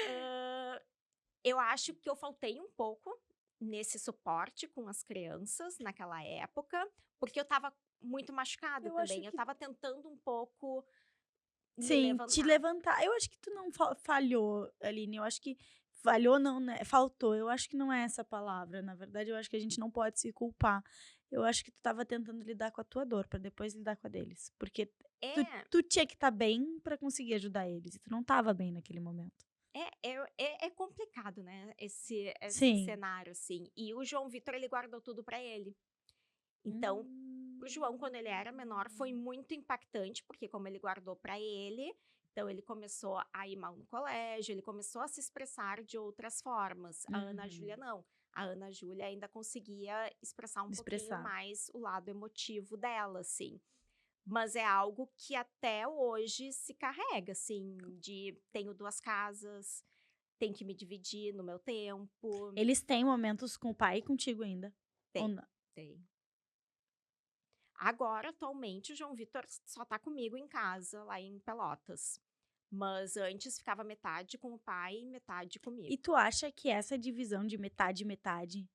Hã, eu acho que eu faltei um pouco nesse suporte com as crianças naquela época, porque eu estava muito machucada Eu acho também, eu que estava tentando um pouco me sim, te levantar. levantar. Eu acho que tu não falhou, Aline, eu acho que falhou não, né, faltou, eu acho que não é essa palavra, na verdade eu acho que a gente não pode se culpar. Eu acho que tu estava tentando lidar com a tua dor pra depois lidar com a deles, porque tu É, tu tinha que estar bem pra conseguir ajudar eles e tu não estava bem naquele momento. é complicado, né, esse Sim. cenário, assim. E o João Vitor, ele guardou tudo pra ele. Então, Hum. para o João, quando ele era menor, foi muito impactante, porque como ele guardou para ele, então ele começou a ir mal no colégio, ele começou a se expressar de outras formas. A Ana Júlia Uhum. não. A Ana Júlia ainda conseguia expressar um pouquinho Expressar. mais o lado emotivo dela, assim. Mas é algo que até hoje se carrega, assim, de tenho 2 casas, tenho que me dividir no meu tempo. Eles têm momentos com o pai e contigo ainda? Ou Tem, não? tem. Agora, atualmente, o João Vitor só tá comigo em casa, lá em Pelotas. Mas antes ficava metade com o pai e metade E comigo. tu acha que essa divisão de metade, metade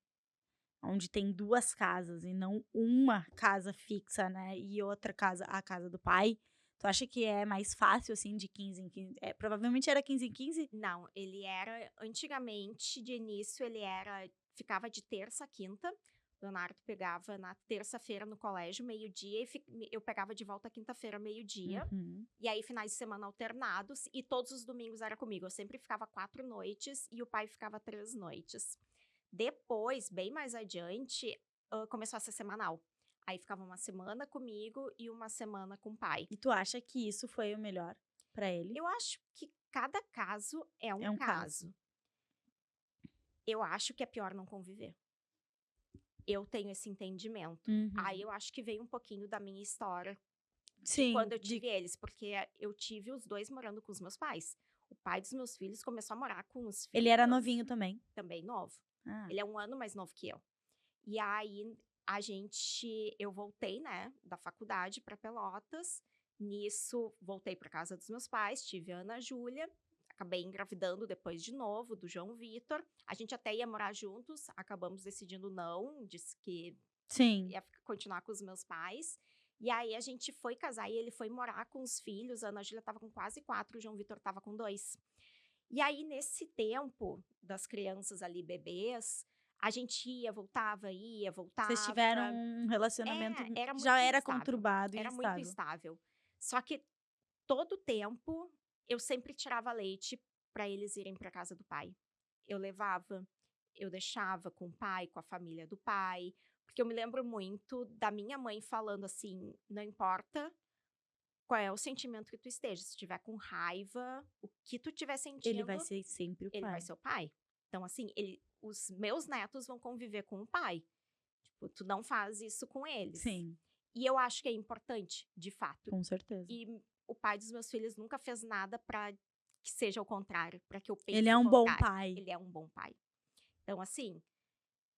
onde tem 2 casas e não uma casa fixa, né, e outra casa a casa do pai, tu acha que é mais fácil, assim, de 15 em 15 provavelmente era 15 em 15? Não, ele era antigamente, de início, ele era ficava de terça a quinta. Leonardo pegava na terça-feira no colégio, meio-dia, eu pegava de volta quinta-feira, meio-dia. Uhum. E aí, finais de semana alternados, e todos os domingos era comigo. Eu sempre ficava 4 noites e o pai ficava 3 noites. Depois, bem mais adiante, começou a ser semanal. Aí ficava uma semana comigo e uma semana com o pai. E tu acha que isso foi o melhor pra ele? Eu acho que cada caso é um É um caso. caso. Eu acho que é pior não conviver. Eu tenho esse entendimento. Aí Uhum. eu acho que veio um pouquinho da minha história de Sim, quando eu tive eles, porque eu tive os 2 morando com os meus pais. O pai dos meus filhos começou a morar com os ele era filhos novinho também? também novo. Ah, Ele é 1 ano mais novo que eu. E aí eu voltei, né, da faculdade para Pelotas. Nisso, voltei para casa dos meus pais, tive a Ana Júlia, acabei engravidando depois de novo do João Vitor. A gente até ia morar juntos, acabamos decidindo não, disse que sim. ia continuar com os meus pais. E aí a gente foi casar e ele foi morar com os filhos. A Ana Júlia estava com quase 4, o João Vitor estava com 2. E aí, nesse tempo das crianças ali, bebês, a gente ia, Vocês voltava. tiveram um relacionamento Era que já muito era instável. conturbado e Era muito instável. instável. Só que todo tempo eu sempre tirava leite para eles irem para casa do pai. Eu levava, eu deixava com o pai, com a família do pai, porque eu me lembro muito da minha mãe falando assim: não importa qual é o sentimento que tu esteja, se estiver com raiva, o que tu estiver Ele vai sentindo, ser sempre o ele vai pai. ser o pai. Então, assim, os meus netos vão conviver com o pai. Tipo, tu não faz isso com eles. Sim, E eu acho que é importante, de fato. com certeza. E o pai dos meus filhos nunca fez nada pra que seja o contrário, pra que eu Ele pense é o um bom contrário. pai. Ele é um bom pai. Então, assim,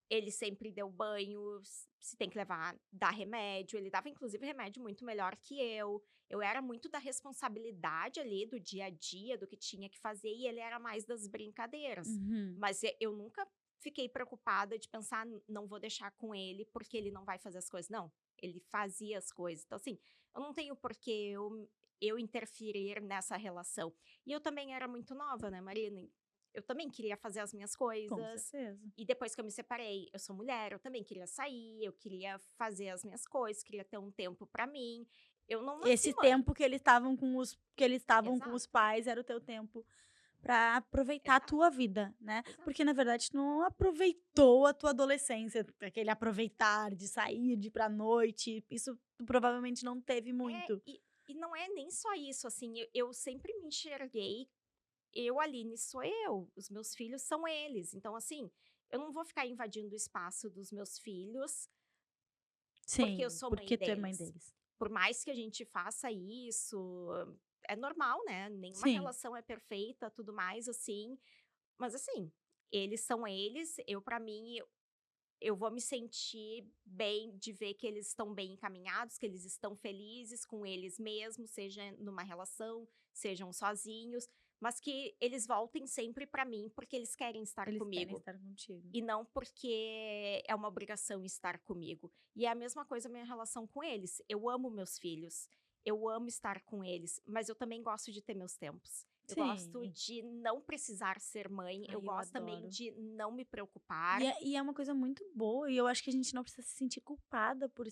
ele sempre deu banho, se tem que levar, dar remédio. Ele dava, inclusive, remédio muito melhor que eu. Eu era muito da responsabilidade ali, do dia a dia, do que tinha que fazer, e ele era mais das brincadeiras. Uhum. Mas eu nunca fiquei preocupada de pensar, não vou deixar com ele porque ele não vai fazer as coisas. Não, ele fazia as coisas. Então, assim, eu não tenho por que eu interferir nessa relação. E eu também era muito nova, né, Marina? Eu também queria fazer as minhas Com coisas. certeza. E depois que eu me separei, eu sou mulher, eu também queria sair, eu queria fazer as minhas coisas, queria ter um tempo pra mim. Eu não nasci Esse mãe. tempo que eles estavam com os Exato, pais era o teu tempo pra aproveitar a exato, tua vida, né. exato. Porque na verdade tu não aproveitou a tua adolescência, aquele aproveitar de sair, de ir pra noite, isso tu provavelmente não teve É, muito. e não é nem só isso, assim, eu sempre me enxerguei, Aline, sou eu, os meus filhos são eles. Então, assim, eu não vou ficar invadindo o espaço dos meus filhos porque eu Sim, sou mãe porque tu é mãe deles. deles. Por mais que a gente faça isso, é normal, né? Nenhuma Sim, relação é perfeita, tudo mais, assim. Mas, assim, eles são eles, pra mim, eu vou me sentir bem de ver que eles estão bem encaminhados, que eles estão felizes com eles mesmos, seja numa relação, sejam sozinhos, mas que eles voltem sempre pra mim porque eles querem estar eles querem comigo. estar contigo. E não porque é uma obrigação estar comigo. E é a mesma coisa a minha relação com eles. Eu amo meus filhos, eu amo estar com eles, mas eu também gosto de ter meus tempos. Eu gosto Sim. de não precisar ser mãe, eu Ai, eu gosto também adoro. de não me preocupar. E é uma coisa muito boa, e eu acho que a gente não precisa se sentir culpada por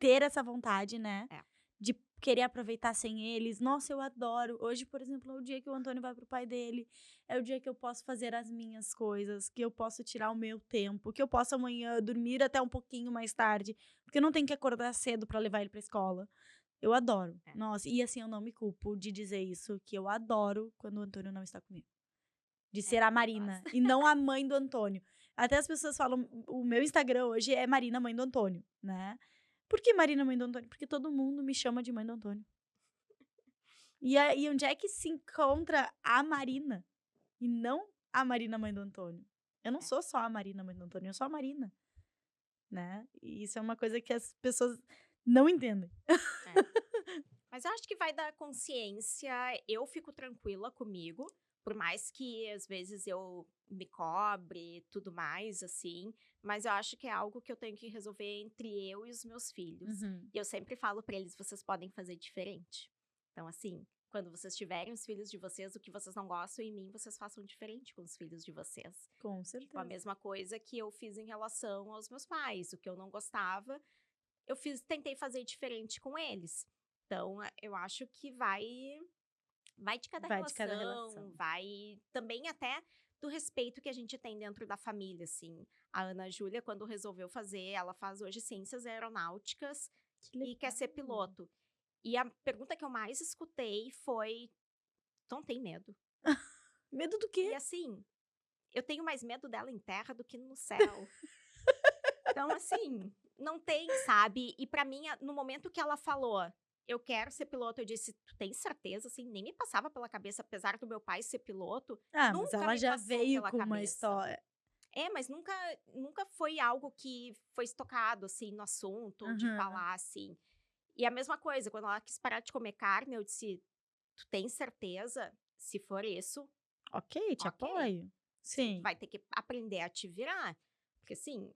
ter essa vontade, né? É, De querer aproveitar sem eles. Nossa, eu adoro. Hoje, por exemplo, é o dia que o Antônio vai pro pai dele. É o dia que eu posso fazer as minhas coisas, que eu posso tirar o meu tempo, que eu posso amanhã dormir até um pouquinho mais tarde, porque eu não tenho que acordar cedo pra levar ele pra escola. Eu adoro. é. Nossa, e assim, eu não me culpo de dizer isso, que eu adoro quando o Antônio não está comigo. De ser a Eu gosto. Marina e não a mãe do Antônio. Até as pessoas falam, o meu Instagram hoje é Marina, mãe do Antônio, né? Por que Marina, mãe do Antônio? Porque todo mundo me chama de mãe do Antônio. E onde é que se encontra a Marina e não a Marina, mãe do Antônio? Eu não É, sou só a Marina, mãe do Antônio, eu sou a Marina, né? E isso é uma coisa que as pessoas não entendem. é. Mas eu acho que vai dar consciência, eu fico tranquila comigo, Por mais que às vezes eu me cobre e tudo mais, assim, mas eu acho que é algo que eu tenho que resolver entre eu e os meus filhos. Uhum. E eu sempre falo pra eles: vocês podem fazer diferente. Então, assim, quando vocês tiverem os filhos de vocês, o que vocês não gostam em mim, vocês façam diferente com os filhos de vocês. Com Tipo, a certeza. mesma coisa que eu fiz em relação aos meus pais. O que eu não gostava, eu tentei fazer diferente com eles. Então, eu acho que vai de cada Vai de cada relação, relação. vai também até do respeito que a gente tem dentro da família, assim. A Ana Júlia, quando resolveu fazer, ela faz hoje ciências aeronáuticas Que e quer ser legal. piloto. E a pergunta que eu mais escutei foi: "Tu não tem medo?" Medo do E quê? assim, eu tenho mais medo dela em terra do que no céu. Então, assim, não tem, sabe? E pra mim, no momento que ela falou, eu quero ser piloto, eu disse, tu tem certeza? Assim, nem me passava pela cabeça, apesar do meu pai ser piloto, Ah, mas nunca ela me já passou veio pela com uma cabeça. história. É, mas nunca foi algo que foi estocado, assim, no assunto, ou de Aham. falar, assim. E a mesma coisa, quando ela quis parar de comer carne, eu disse, tu tem certeza? Se for isso, Ok, te ok. apoio. Sim, tu Sim. vai ter que aprender a te virar. Porque, assim,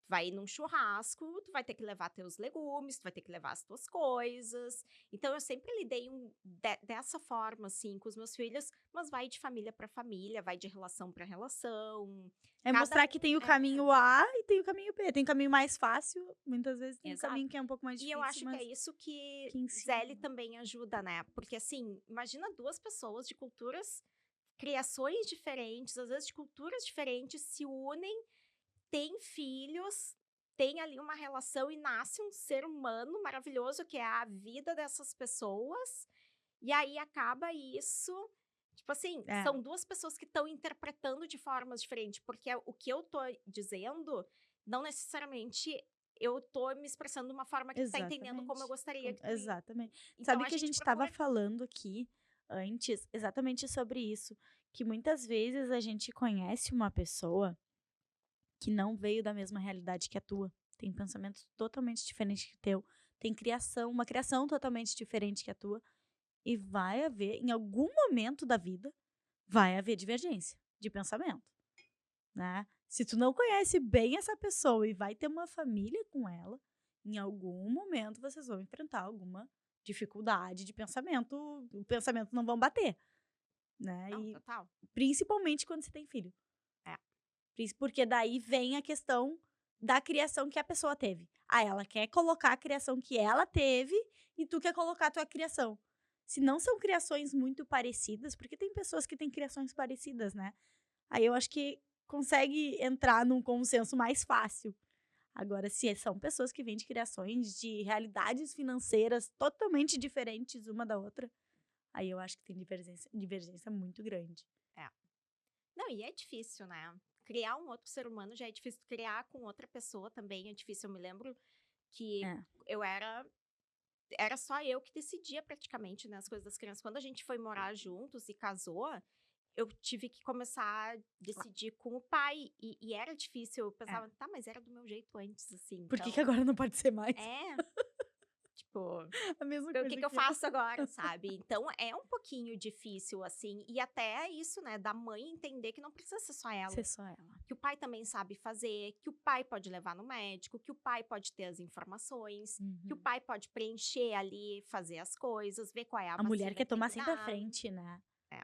vai ir num churrasco, tu vai ter que levar teus legumes, tu vai ter que levar as tuas coisas. Então, eu sempre lidei dessa forma, assim, com os meus filhos, mas vai de família para família, vai de relação para relação. É Cada mostrar que um tem o caminho A e tem o caminho B. Tem o caminho mais fácil, muitas vezes tem o exato. caminho que é um pouco mais E eu difícil, acho que é mas isso que que ensina. Zelle também ajuda, né? Porque, assim, imagina duas pessoas de culturas, criações diferentes, às vezes de culturas diferentes, se unem, têm filhos, tem ali uma relação e nasce um ser humano maravilhoso que é a vida dessas pessoas. E aí acaba isso, tipo assim, É, são duas pessoas que estão interpretando de formas diferentes, porque o que eu tô dizendo, não necessariamente eu tô me expressando de uma forma que tu tá entendendo como eu exatamente. gostaria que tu Exatamente. então Sabe a que a gente gente estava procura falando aqui antes exatamente sobre isso, que muitas vezes a gente conhece uma pessoa que não veio da mesma realidade que a tua, tem pensamento totalmente diferente que o teu, tem criação, uma criação totalmente diferente que a tua, e vai haver, em algum momento da vida, vai haver divergência de pensamento, né? Se tu não conhece bem essa pessoa e vai ter uma família com ela, em algum momento vocês vão enfrentar alguma dificuldade de pensamento, o pensamento não vão bater, né? não, E total. principalmente quando você tem filho. É. Porque daí vem a questão da criação que a pessoa teve. Ah, ela quer colocar a criação que ela teve e tu quer colocar a tua criação. Se não são criações muito parecidas, porque tem pessoas que têm criações parecidas, né? Aí eu acho que consegue entrar num consenso mais fácil. Agora, se são pessoas que vêm de criações, de realidades financeiras totalmente diferentes uma da outra, aí eu acho que tem divergência muito grande. É. Não, e é difícil, né? Criar um outro ser humano já é difícil, criar com outra pessoa também é difícil. Eu me lembro que É. eu era só eu que decidia praticamente, né, as coisas das crianças. Quando a gente foi morar juntos e casou, eu tive que começar a decidir com o pai. E era difícil. Eu É. pensava, tá, mas era do meu jeito antes, assim. Por que Então, agora não pode ser mais? é, tipo, A mesma o que coisa que eu que eu. faço agora, sabe? Então é um pouquinho difícil, assim. E até isso, né, da mãe entender que não precisa ser só ela. Ser só ela. Que o pai também sabe fazer, que o pai pode levar no médico, que o pai pode ter as informações, que o Uhum. pai pode preencher ali, fazer as coisas, ver qual é a A mulher vacina quer que tem tomar que sempre a dar. frente, né? É.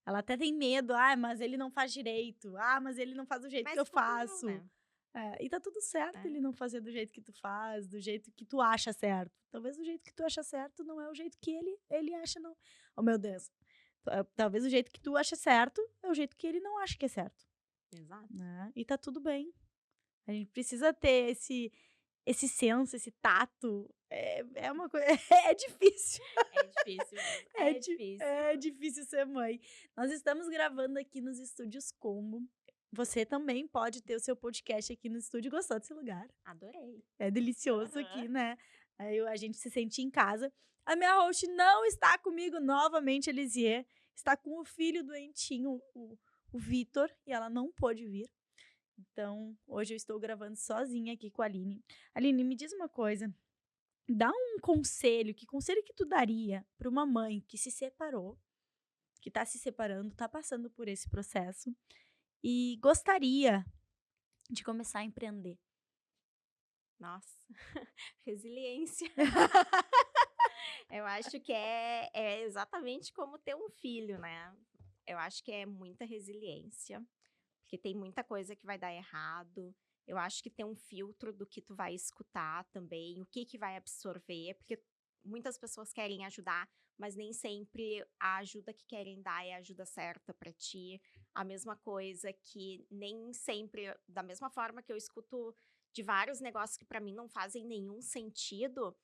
Ela até tem medo. Ah, mas ele não faz direito. Ah, mas ele não faz do jeito que Mas eu tá tudo bom, faço. né? É, e tá tudo certo É. ele não fazer do jeito que tu faz, do jeito que tu acha certo. Talvez o jeito que tu acha certo não é o jeito que ele acha, não. Oh, meu Deus. Talvez o jeito que tu acha certo é o jeito que ele não acha que é certo, Exato. né? E tá tudo bem. A gente precisa ter esse senso, esse tato. É uma coisa. É difícil. É difícil mesmo. É, É difícil. é difícil ser mãe. Nós estamos gravando aqui nos estúdios Combo. Você também pode ter o seu podcast aqui no estúdio. Gostou desse lugar? Adorei. É delicioso aqui, Aham. né? Aí a gente se sente em casa. A minha host não está comigo novamente, Elisier. Está com o filho doentinho, o Vitor, e ela não pôde vir. Então, hoje eu estou gravando sozinha aqui com a Aline. Aline, me diz uma coisa. Dá um conselho. Que conselho que tu daria para uma mãe que se separou, que está se separando, está passando por esse processo e gostaria de começar a empreender. Nossa, resiliência. Eu acho que é exatamente como ter um filho, né? Eu acho que é muita resiliência, porque tem muita coisa que vai dar errado. Eu acho que ter um filtro do que tu vai escutar também, o que vai absorver, porque muitas pessoas querem ajudar, mas nem sempre a ajuda que querem dar é a ajuda certa para ti. A mesma coisa que nem sempre, da mesma forma que eu escuto de vários negócios que para mim não fazem nenhum sentido,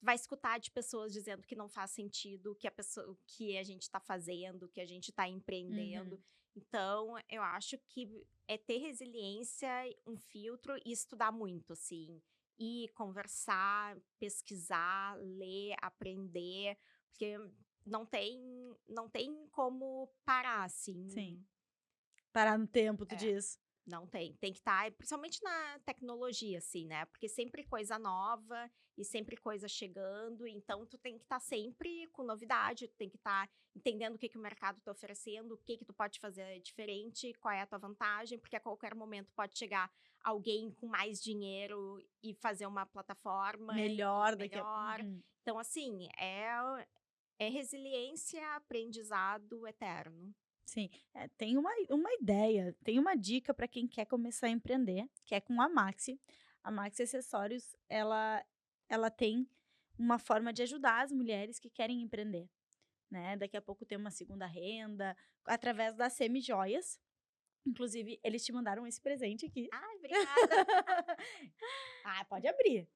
vai escutar de pessoas dizendo que não faz sentido, que o que a gente está fazendo, o que a gente está empreendendo. Uhum. Então, eu acho que é ter resiliência, um filtro e estudar muito, assim. E conversar, pesquisar, ler, aprender, porque não tem como parar, Sim. assim. Parar no tempo, tu É. diz? Não tem. Tem que estar, principalmente na tecnologia, assim, né? Porque sempre coisa nova e sempre coisa chegando. Então, tu tem que estar sempre com novidade, tu tem que estar entendendo o que o mercado está oferecendo, o que tu pode fazer diferente, qual é a tua vantagem, porque a qualquer momento pode chegar alguém com mais dinheiro e fazer uma plataforma Melhor daqui a melhor. Uhum. Então, assim, é resiliência, aprendizado eterno. Sim, tem uma ideia, tem uma dica para quem quer começar a empreender, que é com a Maxi. A Maxi Acessórios, ela tem uma forma de ajudar as mulheres que querem empreender, né? Daqui a pouco ter uma segunda renda, através das semi-joias. Inclusive, eles te mandaram esse presente aqui. Ai, obrigada. Ah, pode abrir,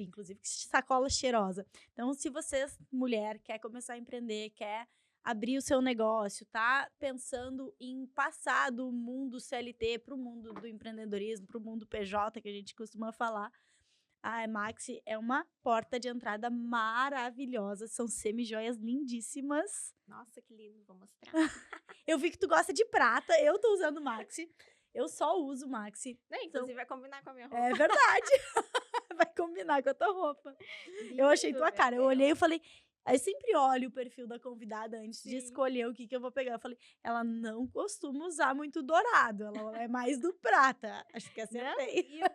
inclusive que sacola cheirosa. Então, se você, mulher, quer começar a empreender, quer abrir o seu negócio, tá pensando em passar do mundo CLT para o mundo do empreendedorismo, para o mundo PJ, que a gente costuma falar, a Maxi é uma porta de entrada maravilhosa. São semi-joias lindíssimas. Nossa, que lindo, vou mostrar. Eu vi que tu gosta de prata, eu tô usando Maxi. Eu só uso Maxi. Não, Então, inclusive vai combinar com a minha roupa. é verdade. Vai combinar com a tua roupa. Eu achei Lindo, tua meu cara. Eu olhei e Deus. falei. Aí eu sempre olho o perfil da convidada antes de Sim. escolher o que eu vou pegar. Eu falei, ela não costuma usar muito dourado, ela é mais do prata. Acho que Não, acertei. lindo,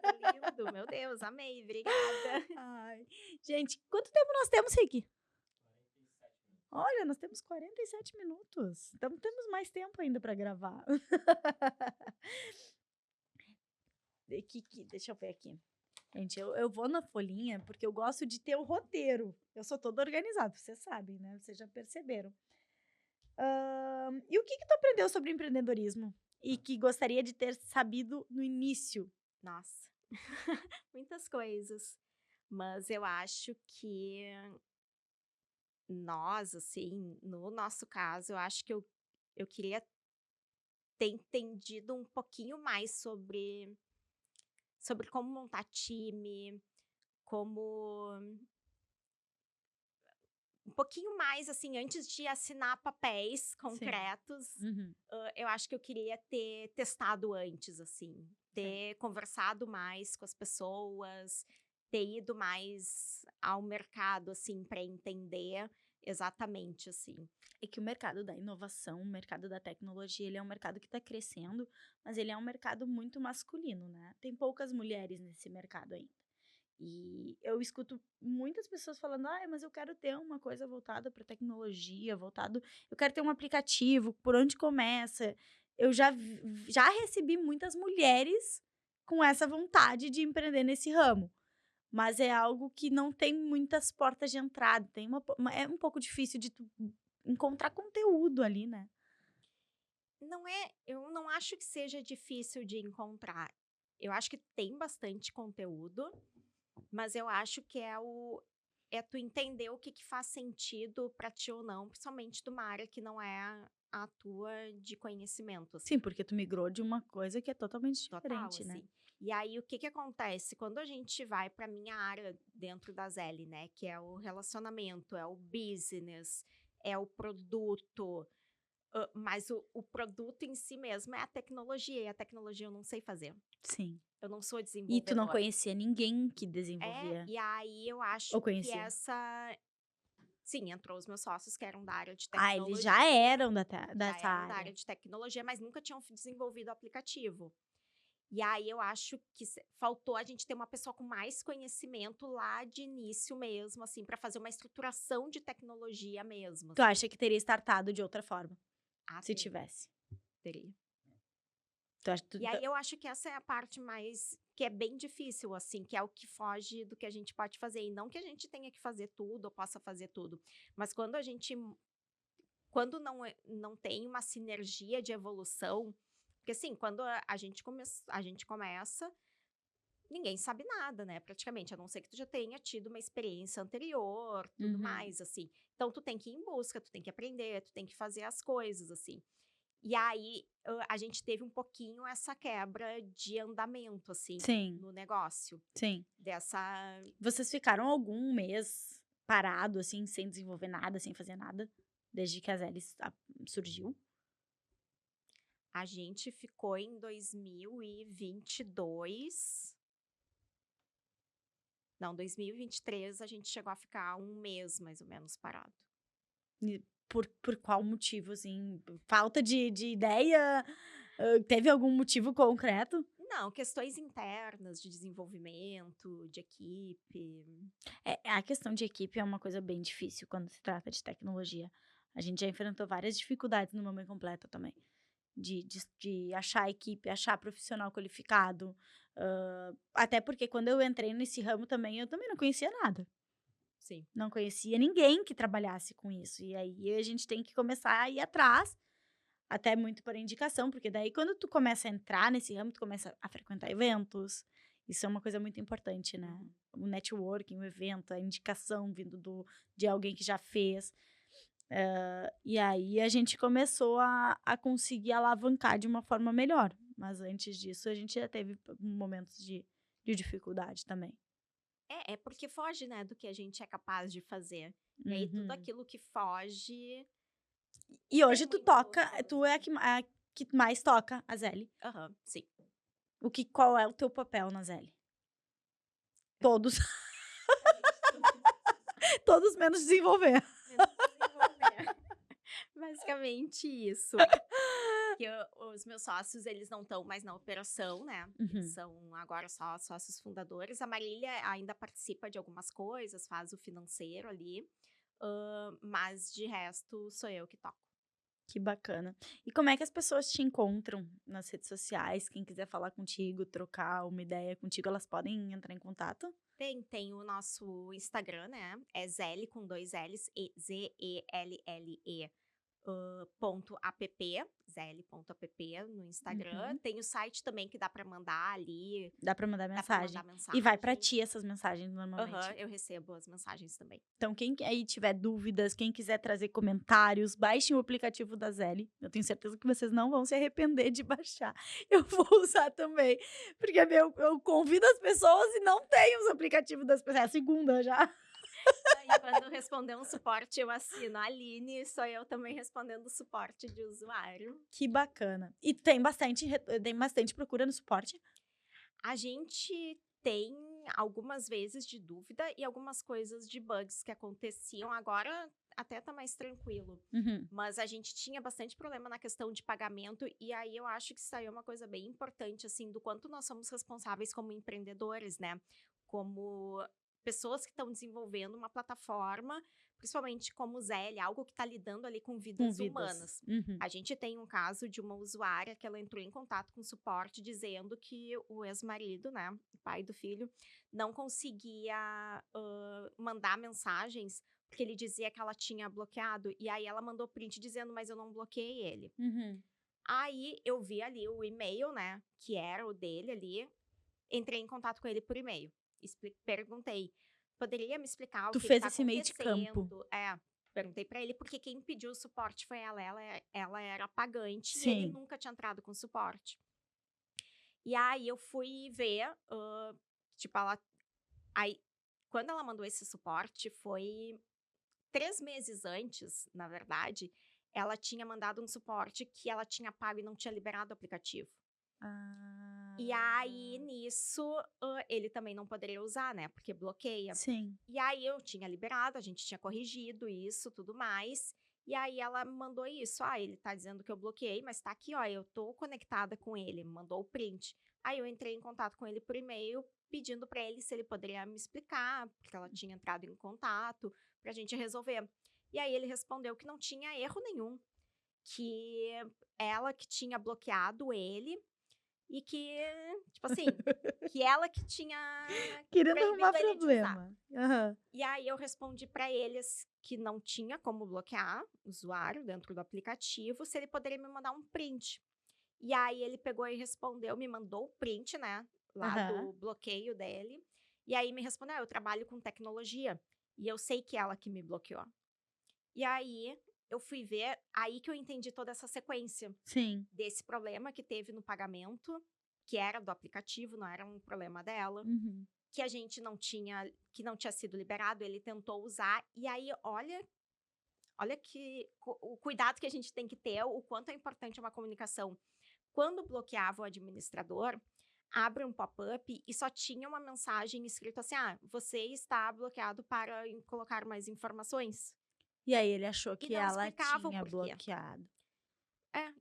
lindo. Meu Deus, amei, obrigada. Ai. Gente, quanto tempo nós temos, Rick? Olha, nós temos 47 minutos. Então temos mais tempo ainda para gravar. Deixa eu ver aqui. Gente, eu vou na folhinha porque eu gosto de ter o roteiro. Eu sou toda organizada, vocês sabem, né? Vocês já perceberam. E o que tu aprendeu sobre empreendedorismo? E que gostaria de ter sabido no início? Nossa, muitas coisas. Mas eu acho que nós, assim, no nosso caso, eu acho que eu queria ter entendido um pouquinho mais sobre como montar time, como um pouquinho mais, assim, antes de assinar papéis Sim. concretos, Uhum. eu acho que eu queria ter testado antes, assim, Sim. ter conversado mais com as pessoas, ter ido mais ao mercado, assim, para entender exatamente, assim. É que o mercado da inovação, o mercado da tecnologia, ele é um mercado que está crescendo, mas ele é um mercado muito masculino, né? Tem poucas mulheres nesse mercado ainda. E eu escuto muitas pessoas falando: "Ah, mas eu quero ter uma coisa voltada para tecnologia, eu quero ter um aplicativo, por onde começa?". Eu já recebi muitas mulheres com essa vontade de empreender nesse ramo, mas é algo que não tem muitas portas de entrada, é um pouco difícil de tu encontrar conteúdo ali, né. Eu não acho que seja difícil de encontrar. Eu acho que tem bastante conteúdo, mas eu acho que é tu entender o que faz sentido pra ti ou não, principalmente de uma área que não é a tua de conhecimento, assim. Sim, porque tu migrou de uma coisa que é totalmente Total, diferente, né. assim. E aí, o que acontece? Quando a gente vai pra minha área dentro da Zelle, né, que é o relacionamento, é o business, é o produto, mas o produto em si mesmo é a tecnologia, e a tecnologia eu não sei fazer. Sim. Eu não sou E tu não desenvolvedora. conhecia ninguém que desenvolvia E aí eu acho ou que conhecia? essa Sim, entrou os meus sócios que eram da área de Ah, eles tecnologia. já eram Já dessa eram da área. área de tecnologia, mas nunca tinham desenvolvido o aplicativo. E aí eu acho que faltou a gente ter uma pessoa com mais conhecimento lá de início mesmo, assim, para fazer uma estruturação de tecnologia mesmo. Tu acha que teria startado de outra forma, se Teria, tivesse? teria. Tu acha, E aí eu acho que essa é a parte mais que é bem difícil, assim, que é o que foge do que a gente pode fazer. E não que a gente tenha que fazer tudo ou possa fazer tudo, mas quando não tem uma sinergia de evolução, porque assim, quando a gente começa, ninguém sabe nada, né, praticamente, a não ser que tu já tenha tido uma experiência anterior, tudo Uhum. mais, assim. Então tu tem que ir em busca, tu tem que aprender, tu tem que fazer as coisas, assim. E aí, a gente teve um pouquinho essa quebra de andamento, assim, Sim, no negócio, sim. dessa Vocês ficaram algum mês parado, assim, sem desenvolver nada, sem fazer nada, desde que a Zélis surgiu? a gente ficou em 2022. Não, 2023 a gente chegou a ficar um mês, mais ou menos, parado. E por qual motivo, assim? Falta de ideia? Teve algum motivo concreto? Não, questões internas de desenvolvimento, de equipe. A questão de equipe é uma coisa bem difícil quando se trata de tecnologia. A gente já enfrentou várias dificuldades no Mamãe Completa também. De achar equipe, achar profissional qualificado. Até porque quando eu entrei nesse ramo também, eu também não conhecia nada. Sim. Não conhecia ninguém que trabalhasse com isso. E aí a gente tem que começar a ir atrás, até muito por indicação, porque daí quando tu começa a entrar nesse ramo, tu começa a frequentar eventos. Isso é uma coisa muito importante, né? Uhum. O networking, o evento, a indicação vindo de alguém que já fez. E aí a gente começou a conseguir alavancar de uma forma melhor. Mas antes disso, a gente já teve momentos de dificuldade também. É porque foge, né, do que a gente é capaz de fazer. E aí tudo Uhum. aquilo que foge E tem hoje tu muita toca, tu é evolução. a que mais toca a Zeli. Aham, sim. Qual é o teu papel na Zeli? Todos, todos menos desenvolver. Menos desenvolver. Basicamente isso. Que os meus sócios, eles não estão mais na operação, né? Eles Uhum. são agora só sócios fundadores. A Marília ainda participa de algumas coisas, faz o financeiro ali. Mas de resto, sou eu que toco. Que bacana. E como é que as pessoas te encontram nas redes sociais? Quem quiser falar contigo, trocar uma ideia contigo, elas podem entrar em contato? Tem o nosso Instagram, né? É Zelle com 2 L's, Zelle, .app, zelle.app no Instagram. Uhum. Tem o site também que dá para mandar ali, Dá pra mandar dá para mandar mensagem. E vai pra mensagem. ti essas mensagens Aham, normalmente. eu recebo as mensagens também. Então, quem aí tiver dúvidas, quem quiser trazer comentários, baixem o aplicativo da Zeli. Eu tenho certeza que vocês não vão se arrepender de baixar. Eu vou usar também. Porque eu convido as pessoas e não tenho os aplicativos das pessoas. É a segunda já. Aí quando responder um suporte, eu assino a Aline, sou eu também respondendo o suporte de usuário. Que bacana. E tem bastante procura no suporte? A gente tem algumas vezes de dúvida e algumas coisas de bugs que aconteciam. Agora até tá mais tranquilo. Uhum. Mas a gente tinha bastante problema na questão de pagamento, e aí eu acho que saiu uma coisa bem importante, assim, do quanto nós somos responsáveis como empreendedores, né? Como pessoas que estão desenvolvendo uma plataforma, principalmente como Zélia, algo que está lidando ali com Com vidas vidas. humanas. Uhum. A gente tem um caso de uma usuária que ela entrou em contato com o suporte dizendo que o ex-marido, né, o pai do filho, não conseguia mandar mensagens porque ele dizia que ela tinha bloqueado, e aí ela mandou print dizendo, mas eu não bloqueei ele. Uhum. Aí eu vi ali o e-mail, né, que era o dele ali, entrei em contato com ele por e-mail, perguntei, poderia me explicar o Tu que que fez tá esse meio de campo. acontecendo? Perguntei pra ele, porque quem pediu o suporte foi ela era pagante e ele Sim. nunca tinha entrado com suporte. E aí eu fui ver, tipo, aí, quando ela mandou esse suporte, foi 3 meses antes, na verdade, ela tinha mandado um suporte que ela tinha pago e não tinha liberado o aplicativo. Ah. E aí, nisso, ele também não poderia usar, né, porque bloqueia. Sim. E aí eu tinha liberado, a gente tinha corrigido isso, tudo mais. E aí ela me mandou isso: "Ah, ele tá dizendo que eu bloqueei, mas tá aqui, ó, eu tô conectada com ele", me mandou o print. Aí eu entrei em contato com ele por e-mail, pedindo pra ele se ele poderia me explicar, porque ela tinha entrado em contato, pra gente resolver. E aí ele respondeu que não tinha erro nenhum, que ela que tinha bloqueado ele e que, tipo assim, que ela que tinha Querendo arrumar proibido ele de usar. problema. Aham. E aí eu respondi para eles que não tinha como bloquear o usuário dentro do aplicativo, se ele poderia me mandar um print. E aí ele pegou e respondeu, me mandou o print, né, lá Aham. do bloqueio dele. E aí me respondeu: "Eu trabalho com tecnologia e eu sei que ela que me bloqueou". E aí eu fui ver, aí que eu entendi toda essa sequência Sim. desse problema que teve no pagamento, que era do aplicativo, não era um problema dela, Uhum. que a gente não tinha, que não tinha sido liberado, ele tentou usar, e aí olha que o cuidado que a gente tem que ter, o quanto é importante uma comunicação. Quando bloqueava o administrador, abre um pop-up e só tinha uma mensagem escrito assim: "Ah, você está bloqueado para colocar mais informações", E aí ele achou e que não ela explicava o tinha porquê. bloqueado.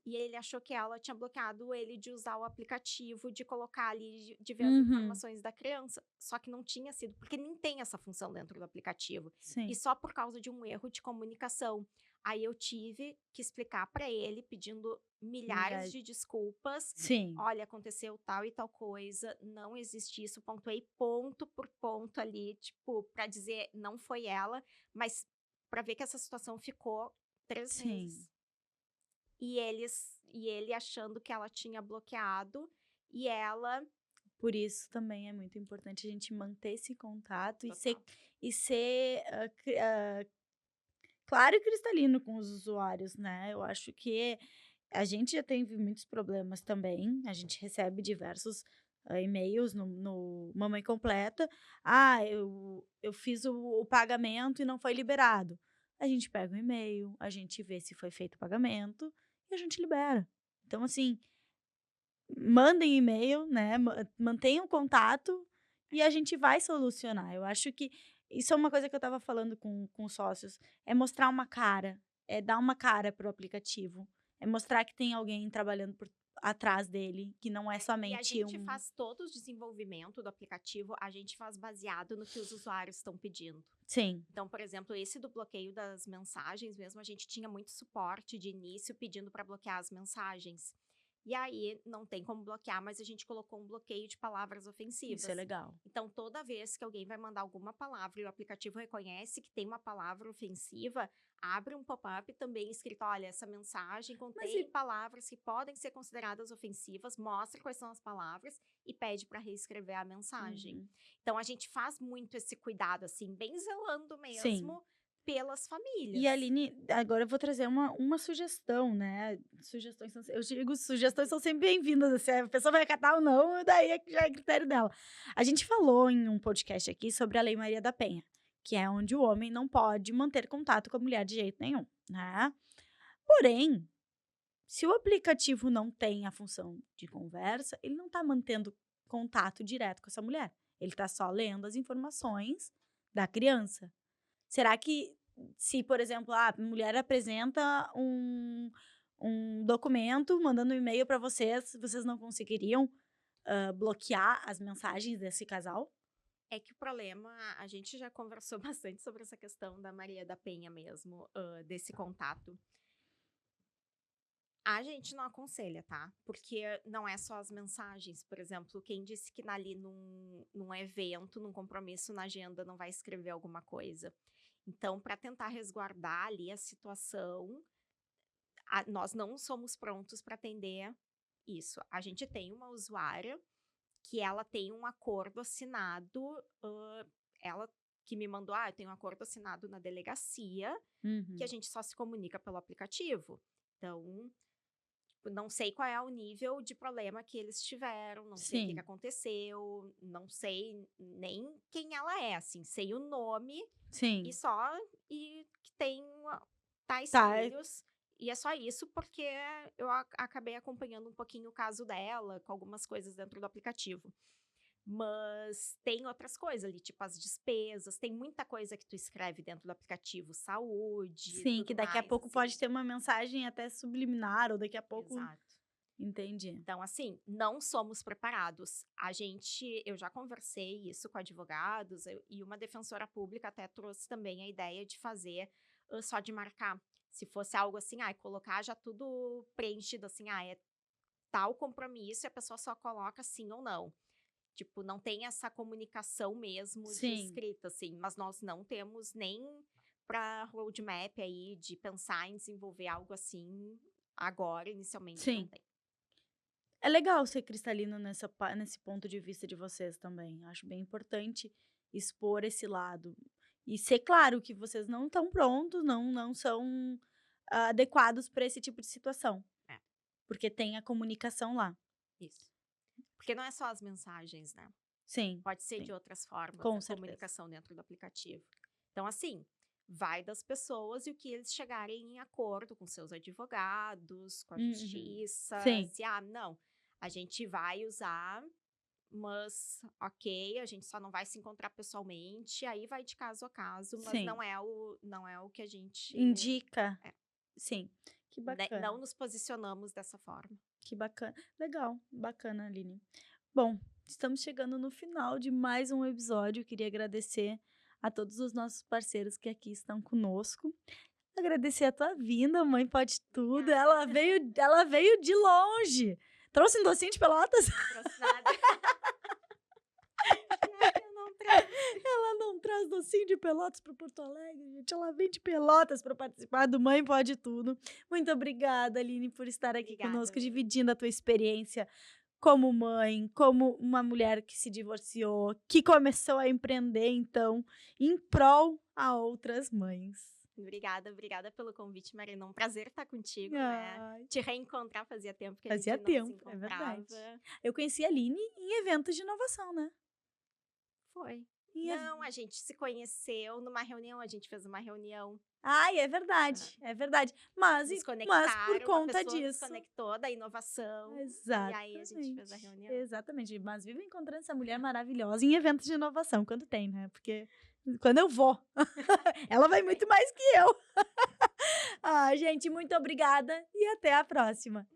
E ele achou que ela tinha bloqueado ele de usar o aplicativo, de colocar ali, de ver as Uhum. informações da criança. Só que não tinha sido, porque nem tem essa função dentro do aplicativo. E Sim. só por causa de um erro de comunicação. Aí eu tive que explicar para ele, pedindo milhares Milhares. de desculpas. Sim. Olha, aconteceu tal e tal coisa, não existe isso. Pontuei ponto por ponto ali, tipo, para dizer não foi ela, mas para ver que essa situação ficou 3 meses. Sim. E ele achando que ela tinha bloqueado, e ela Por isso também é muito importante a gente manter esse contato total. e ser, claro e cristalino com os usuários, né. Eu acho que a gente já teve muitos problemas também, a gente recebe diversos, e-mails no Mamãe Completa: "Ah, eu fiz o pagamento e não foi liberado". A gente pega o e-mail, a gente vê se foi feito o pagamento e a gente libera. Então assim, mandem e-mail, né, mantenham contato e a gente vai solucionar. Eu acho que isso é uma coisa que eu estava falando com os sócios, é mostrar uma cara, é dar uma cara para o aplicativo, é mostrar que tem alguém trabalhando por atrás dele, que não é E a somente gente um. faz todo o desenvolvimento do aplicativo, a gente faz baseado no que os usuários estão pedindo. Sim, Então, por exemplo, esse do bloqueio das mensagens mesmo, a gente tinha muito suporte de início pedindo para bloquear as mensagens. E aí não tem como bloquear, mas a gente colocou um bloqueio de palavras isso é ofensivas. legal. Então, toda vez que alguém vai mandar alguma palavra e o aplicativo reconhece que tem uma palavra ofensiva, abre um pop-up também escrito: olha, essa mensagem Mas e contém palavras que podem ser consideradas ofensivas, mostra quais são as palavras e pede para reescrever a mensagem. uhum, Então, a gente faz muito esse cuidado, assim, bem zelando sim. mesmo pelas E famílias. Aline, agora eu vou trazer uma sugestão, né, sugestões são eu digo sugestões são sempre bem-vindas, se a pessoa vai acatar ou não, daí já é critério dela. A gente falou em um podcast aqui sobre a Lei Maria da Penha, que é onde o homem não pode manter contato com a mulher de jeito nenhum, né. Porém, se o aplicativo não tem a função de conversa, ele não tá mantendo contato direto com essa mulher, ele tá só lendo as informações da criança. Será que se, por exemplo, a mulher apresenta um documento mandando um e-mail para vocês, vocês não conseguiriam, bloquear as mensagens desse casal? É que o problema, a gente já conversou bastante sobre essa questão da Maria da Penha mesmo, desse contato. A gente não aconselha, tá? Porque não é só as mensagens. Por exemplo, quem disse que ali num evento, num compromisso na agenda, não vai escrever alguma coisa. Então, para tentar resguardar ali a situação, nós não somos prontos para atender isso. A gente tem uma usuária que ela tem um acordo assinado, ela que me mandou: "Ah, eu tenho um acordo assinado na delegacia, que a Uhum. gente só se comunica pelo aplicativo". Então, tipo, não sei qual é o nível de problema que eles tiveram, não sei o que que Sim, aconteceu, não sei nem quem ela é, assim, sei o nome e sim. só, e que tem tais Tá, filhos, E é só isso porque eu acabei acompanhando um pouquinho o caso dela, com algumas coisas dentro do aplicativo. Mas tem outras coisas ali, tipo as despesas, tem muita coisa que tu escreve dentro do aplicativo, saúde, Sim, que tudo daqui a mais, pouco pode assim. ter uma mensagem até subliminar, ou daqui a pouco. Exato. Entendi. Então, assim, não somos preparados. Eu já conversei isso com advogados, e uma defensora pública até trouxe também a ideia de fazer só de marcar. Se fosse algo assim, colocar já tudo preenchido, assim, é tal compromisso e a pessoa só coloca sim ou não. Tipo, não tem essa comunicação mesmo de Sim, escrita, assim, mas nós não temos nem para roadmap aí de pensar em desenvolver algo assim agora, inicialmente, não sim. tem. É legal ser cristalino nesse ponto de vista de vocês também. Acho bem importante expor esse lado. E ser claro que vocês não estão prontos, não são adequados para esse tipo de situação. É, Porque tem a comunicação lá. isso. Porque não é só as mensagens, né? Sim, Pode ser de sim, outras formas com a certeza. comunicação dentro do aplicativo. Então, assim, vai das pessoas e o que eles chegarem em acordo com seus advogados, com a Uhum. justiça, Sim, se, não, a gente vai usar, mas ok, a gente só não vai se encontrar pessoalmente, aí vai de caso a caso, mas sim. não é o que a gente, Indica. é, Sim. Que não bacana. nos posicionamos dessa forma. Que bacana. Legal, bacana, Aline. Bom, estamos chegando no final de mais um episódio. Queria agradecer a todos os nossos parceiros que aqui estão conosco. Agradecer a tua vinda, mãe pode tudo. Obrigada. Ela veio de longe. Trouxe um docinho de Pelotas? Não trouxe nada. Pior que eu não trouxe. Ela não traz docinho de Pelotas para Porto Alegre, gente. Ela vem de Pelotas para participar do Mãe Pode Tudo. Muito obrigada, Aline, por estar aqui Obrigada, conosco, Lu. dividindo a tua experiência como mãe, como uma mulher que se divorciou, que começou a empreender, então, em prol a outras mães. Obrigada pelo convite, Marina. Um prazer estar contigo, né? Ai, Te reencontrar, fazia tempo que a fazia gente não se tempo, é verdade. encontrava. Eu conheci a Aline em eventos de inovação, né? Foi. Em ev- Não, a gente se conheceu numa reunião, a gente fez uma reunião. Ai, é verdade, é verdade. Mas, Nos mas por conectaram, uma conta pessoa nos disso. conectou da inovação. E aí a gente fez a Exatamente. reunião. Exatamente. Mas vivo encontrando essa mulher maravilhosa em eventos de inovação, quando tem, né? Porque quando eu vou, ela vai muito mais que eu. Ah, gente, muito obrigada e até a próxima.